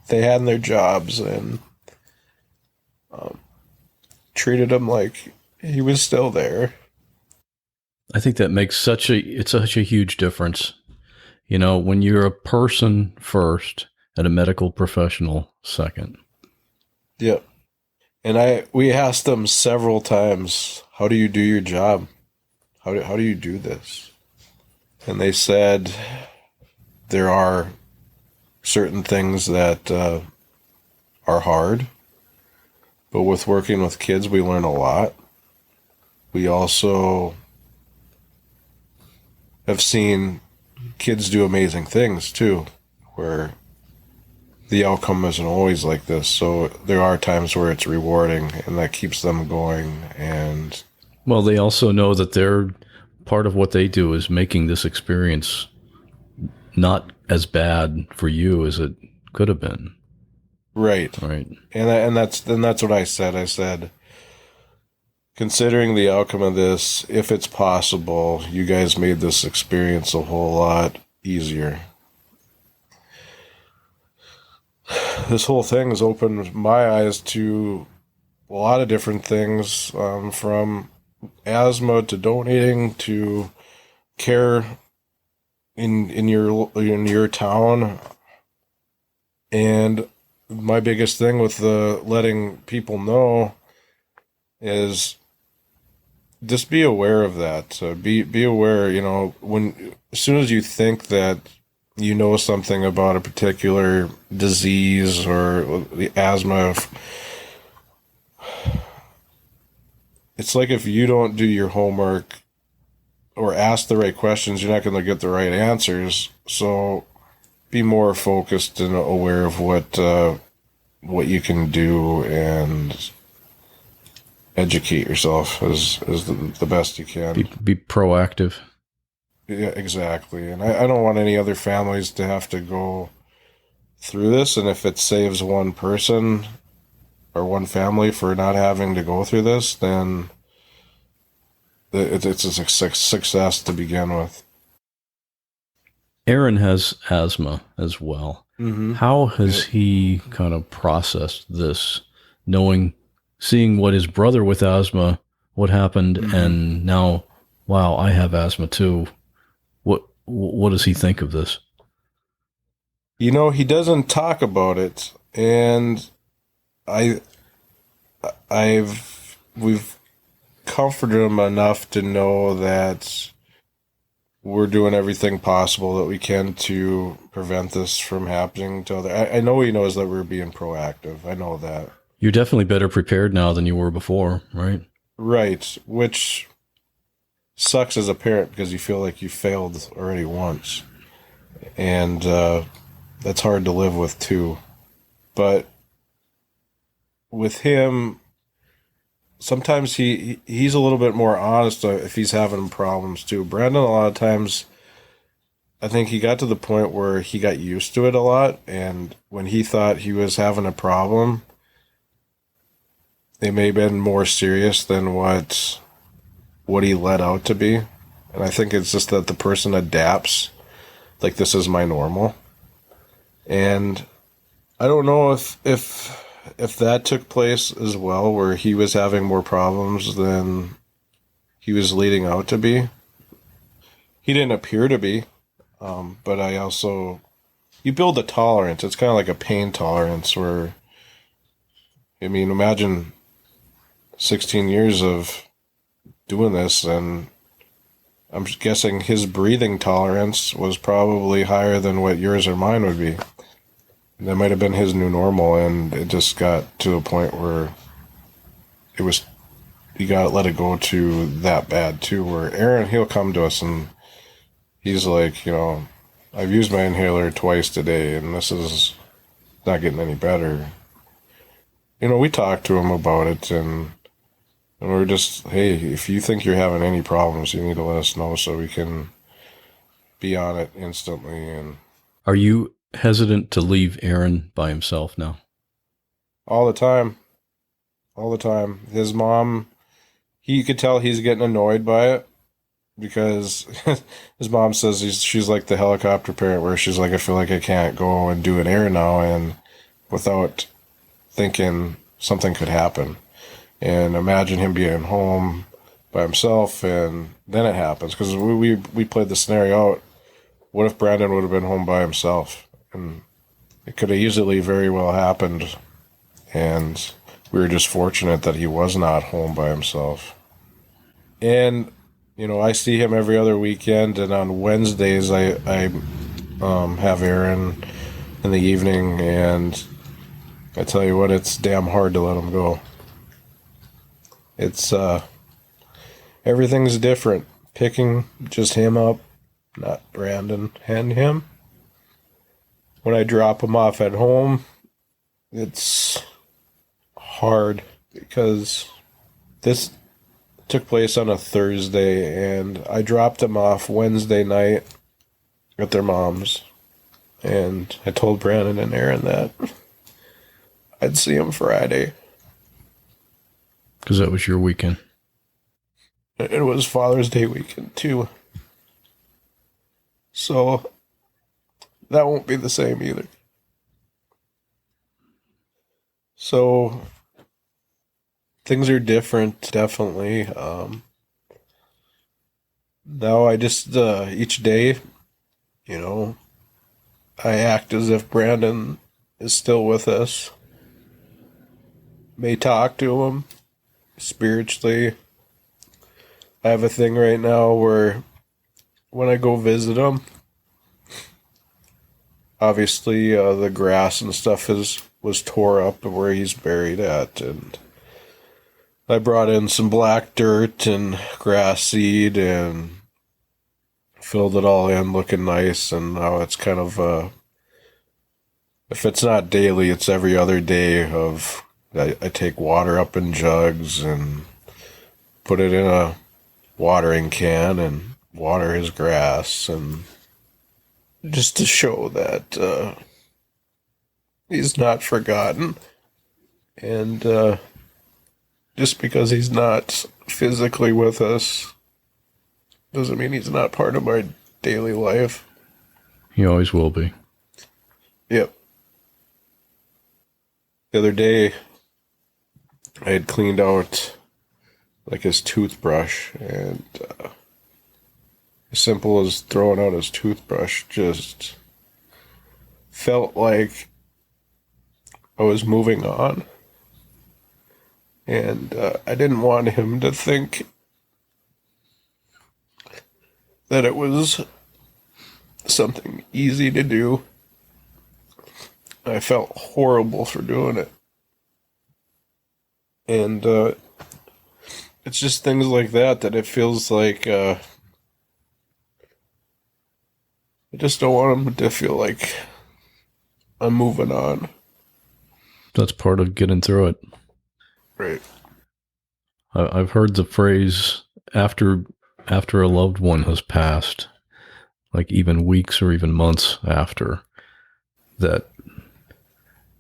they had in their jobs, and treated him like he was still there. I think that makes such a huge difference. When you're a person first and a medical professional second. Yep. And we asked them several times, how do you do your job? How do you do this? And they said there are certain things that are hard, but with working with kids, we learn a lot. We also have seen kids do amazing things too, where the outcome isn't always like this. So there are times where it's rewarding, and that keeps them going. And well, they also know that they're part of what they do is making this experience not as bad for you as it could have been. Right. And that's what I said. I said, considering the outcome of this, if it's possible, you guys made this experience a whole lot easier. This whole thing has opened my eyes to a lot of different things, from asthma to donating to care in your town. And my biggest thing with the letting people know is just be aware of that. So be aware, when as soon as you think that you know something about a particular disease or the asthma, it's like if you don't do your homework or ask the right questions, you're not going to get the right answers. So be more focused and aware of what you can do and educate yourself as the best you can. Be proactive. Yeah, exactly. And I don't want any other families to have to go through this. And if it saves one person or one family for not having to go through this, then it's a success to begin with. Aaron has asthma as well. Mm-hmm. How has he kind of processed this, seeing what his brother with asthma, what happened, and now, wow, I have asthma too. What does he think of this? He doesn't talk about it, and we've comforted him enough to know that we're doing everything possible that we can to prevent this from happening to other. I know he knows that we're being proactive. I know that. You're definitely better prepared now than you were before, right? Right, which sucks as a parent because you feel like you failed already once. And that's hard to live with too. But with him, sometimes he's a little bit more honest if he's having problems too. Brandon, a lot of times, I think he got to the point where he got used to it a lot. And when he thought he was having a problem, it may have been more serious than what he let out to be. And I think it's just that the person adapts, like, this is my normal. And I don't know if that took place as well, where he was having more problems than he was leading out to be. He didn't appear to be, but you build a tolerance. It's kind of like a pain tolerance where, I mean, imagine 16 years of doing this, and I'm guessing his breathing tolerance was probably higher than what yours or mine would be. That might have been his new normal, and it just got to a point where you got to let it go to that bad too, where Aaron, he'll come to us and he's like, I've used my inhaler twice today and this is not getting any better. We talked to him about it, and we're just, hey, if you think you're having any problems, you need to let us know so we can be on it instantly. And are you hesitant to leave Aaron by himself now? All the time. His mom, you could tell he's getting annoyed by it because his mom says she's like the helicopter parent, where she's like, I feel like I can't go and do an errand now and without thinking something could happen. And imagine him being home by himself, and then it happens. Because we played the scenario out. What if Brandon would have been home by himself? And it could have easily very well happened. And we were just fortunate that he was not home by himself. And, I see him every other weekend. And on Wednesdays, I have Aaron in the evening. And I tell you what, it's damn hard to let him go. It's, everything's different. Picking just him up, not Brandon and him. When I drop him off at home, it's hard because this took place on a Thursday, and I dropped him off Wednesday night at their mom's. And I told Brandon and Aaron that I'd see him Friday. Because that was your weekend. It was Father's Day weekend, too. So that won't be the same either. So things are different, definitely. Now I just, each day, I act as if Brandon is still with us. May talk to him spiritually. I have a thing right now where when I go visit him, obviously the grass and stuff was tore up where he's buried at, and I brought in some black dirt and grass seed and filled it all in, looking nice. And now it's kind of, if it's not daily, it's every other day of, I take water up in jugs and put it in a watering can and water his grass, and just to show that he's not forgotten. And just because he's not physically with us doesn't mean he's not part of my daily life. He always will be. Yep. The other day, I had cleaned out like his toothbrush, and as simple as throwing out his toothbrush just felt like I was moving on. And I didn't want him to think that it was something easy to do. I felt horrible for doing it. And it's just things like that it feels like I just don't want him to feel like I'm moving on. That's part of getting through it. Right. I've heard the phrase after a loved one has passed, like even weeks or even months after, that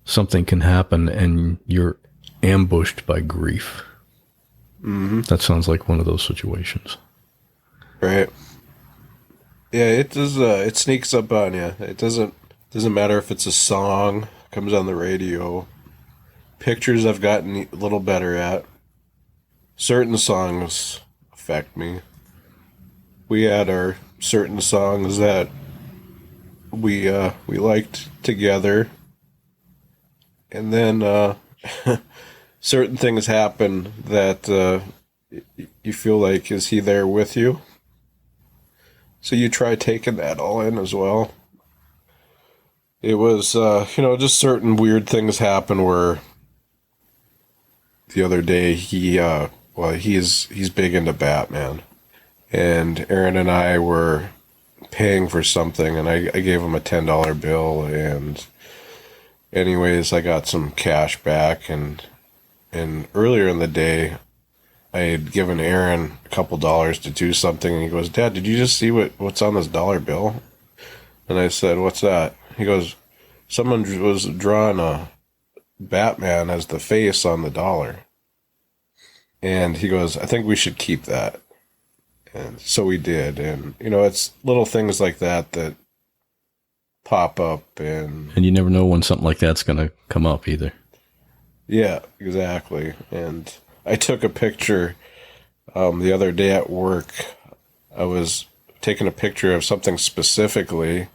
something can happen and you're ambushed by grief. Mm-hmm. That sounds like one of those situations. Right. Yeah, it does. It sneaks up on you. It doesn't matter if it's a song, comes on the radio. Pictures I've gotten a little better at. Certain songs affect me. We had our certain songs that we liked together, and then certain things happen that you feel like, is he there with you? So you try taking that all in as well. It was just certain weird things happen where the other day he's big into Batman, and Aaron and I were paying for something, and I gave him a $10 bill, and anyways, I got some cash back, and earlier in the day, I had given Aaron a couple dollars to do something, and he goes, "Dad, did you just see what's on this dollar bill?" And I said, "What's that?" He goes, "Someone was drawing a Batman as the face on the dollar." And he goes, "I think we should keep that." And so we did. And, it's little things like that pop up. And you never know when something like that's going to come up either. Yeah, exactly. And I took a picture the other day at work. I was taking a picture of something specifically,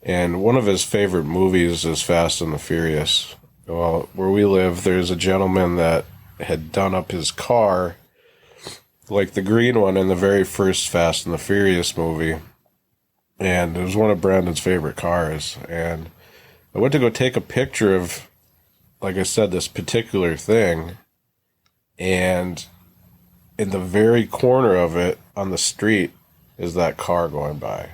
and one of his favorite movies is Fast and the Furious. Well, where we live, there's a gentleman that had done up his car, like the green one in the very first Fast and the Furious movie. And it was one of Brandon's favorite cars. And I went to go take a picture of, like I said, this particular thing. And in the very corner of it on the street is that car going by.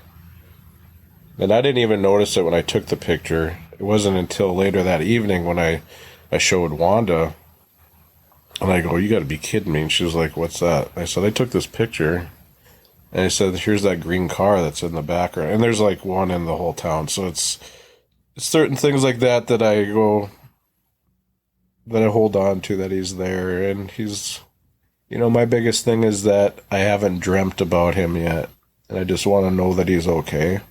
And I didn't even notice it when I took the picture. It wasn't until later that evening when I showed Wanda. And I go, "You got to be kidding me." And she was like, "What's that?" I said, "I took this picture." And I said, "Here's that green car that's in the background." And there's like one in the whole town. So it's certain things like that I go, that I hold on to, that he's there. And he's, my biggest thing is that I haven't dreamt about him yet. And I just want to know that he's okay.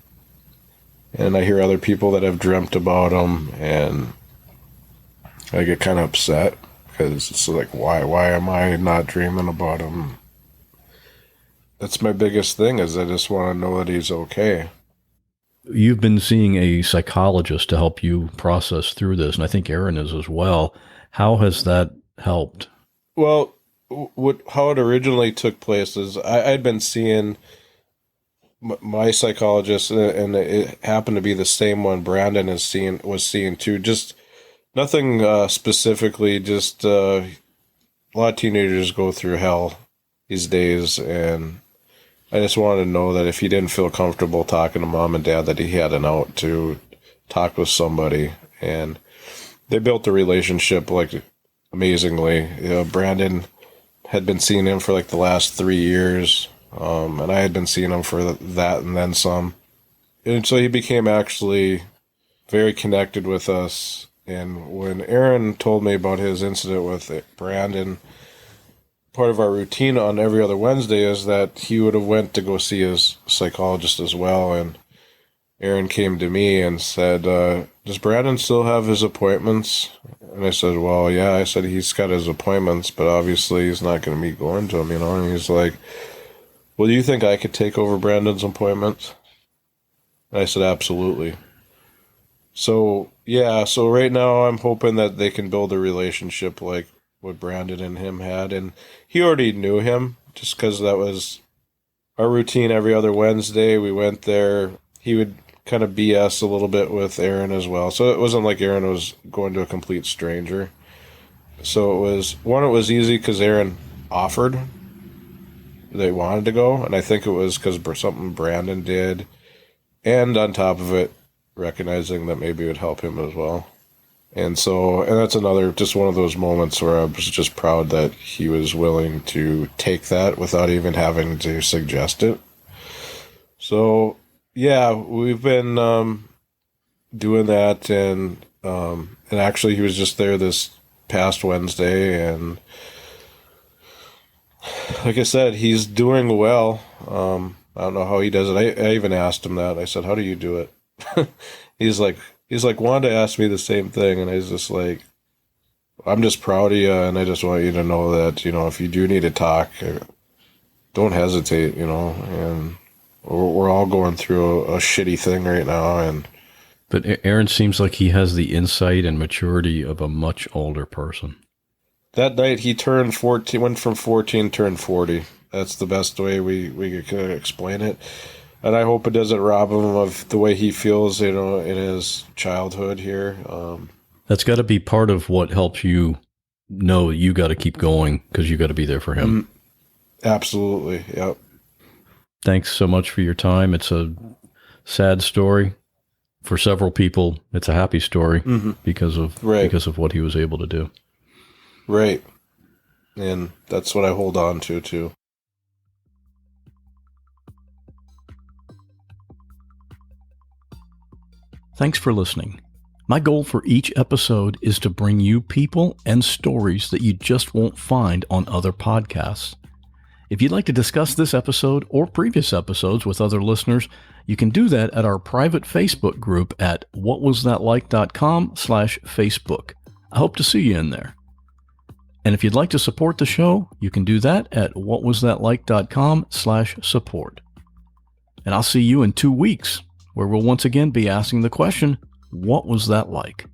And I hear other people that have dreamt about him, and I get kind of upset. Because it's like, why am I not dreaming about him? That's my biggest thing, is I just want to know that he's okay. You've been seeing a psychologist to help you process through this, and I think Aaron is as well. How has that helped? Well, how it originally took place is I'd been seeing my psychologist, and it happened to be the same one Brandon was seeing too. Just nothing specifically, just a lot of teenagers go through hell these days, and I just wanted to know that if he didn't feel comfortable talking to mom and dad, that he had an out to talk with somebody. And they built a relationship like amazingly. Brandon had been seeing him for like the last 3 years, and I had been seeing him for that and then some. And so he became actually very connected with us. And when Aaron told me about his incident with Brandon, part of our routine on every other Wednesday is that he would have went to go see his psychologist as well. And Aaron came to me and said, does Brandon still have his appointments? And I said, well, yeah. I said, he's got his appointments, but obviously he's not going to be going to them, And he's like, well, do you think I could take over Brandon's appointments? And I said, absolutely. So, yeah, so right now I'm hoping that they can build a relationship like what Brandon and him had. And he already knew him just because that was our routine every other Wednesday. We went there. He would kind of BS a little bit with Aaron as well. So it wasn't like Aaron was going to a complete stranger. So it was easy because Aaron offered. They wanted to go. And I think it was because something Brandon did. And on top of it, recognizing that maybe it would help him as well. And that's another, just one of those moments where I was just proud that he was willing to take that without even having to suggest it. So, yeah, we've been doing that, and actually he was just there this past Wednesday, and like I said, he's doing well. I don't know how he does it. I even asked him that. I said, how do you do it? He's like, Wanda asked me the same thing, and I was just like, I'm just proud of you, and I just want you to know that, if you do need to talk, don't hesitate, and we're all going through a shitty thing right now. But Aaron seems like he has the insight and maturity of a much older person. That night he turned 14, went from 14, turned 40. That's the best way we could explain it. And I hope it doesn't rob him of the way he feels, in his childhood here. That's got to be part of what helps you know you got to keep going because you got to be there for him. Absolutely, yep. Thanks so much for your time. It's a sad story. For several people, it's a happy story because of what he was able to do. Right. And that's what I hold on to, too. Thanks for listening. My goal for each episode is to bring you people and stories that you just won't find on other podcasts. If you'd like to discuss this episode or previous episodes with other listeners, you can do that at our private Facebook group at whatwasthatlike.com/Facebook. I hope to see you in there. And if you'd like to support the show, you can do that at whatwasthatlike.com/support. And I'll see you in 2 weeks, where we'll once again be asking the question, what was that like?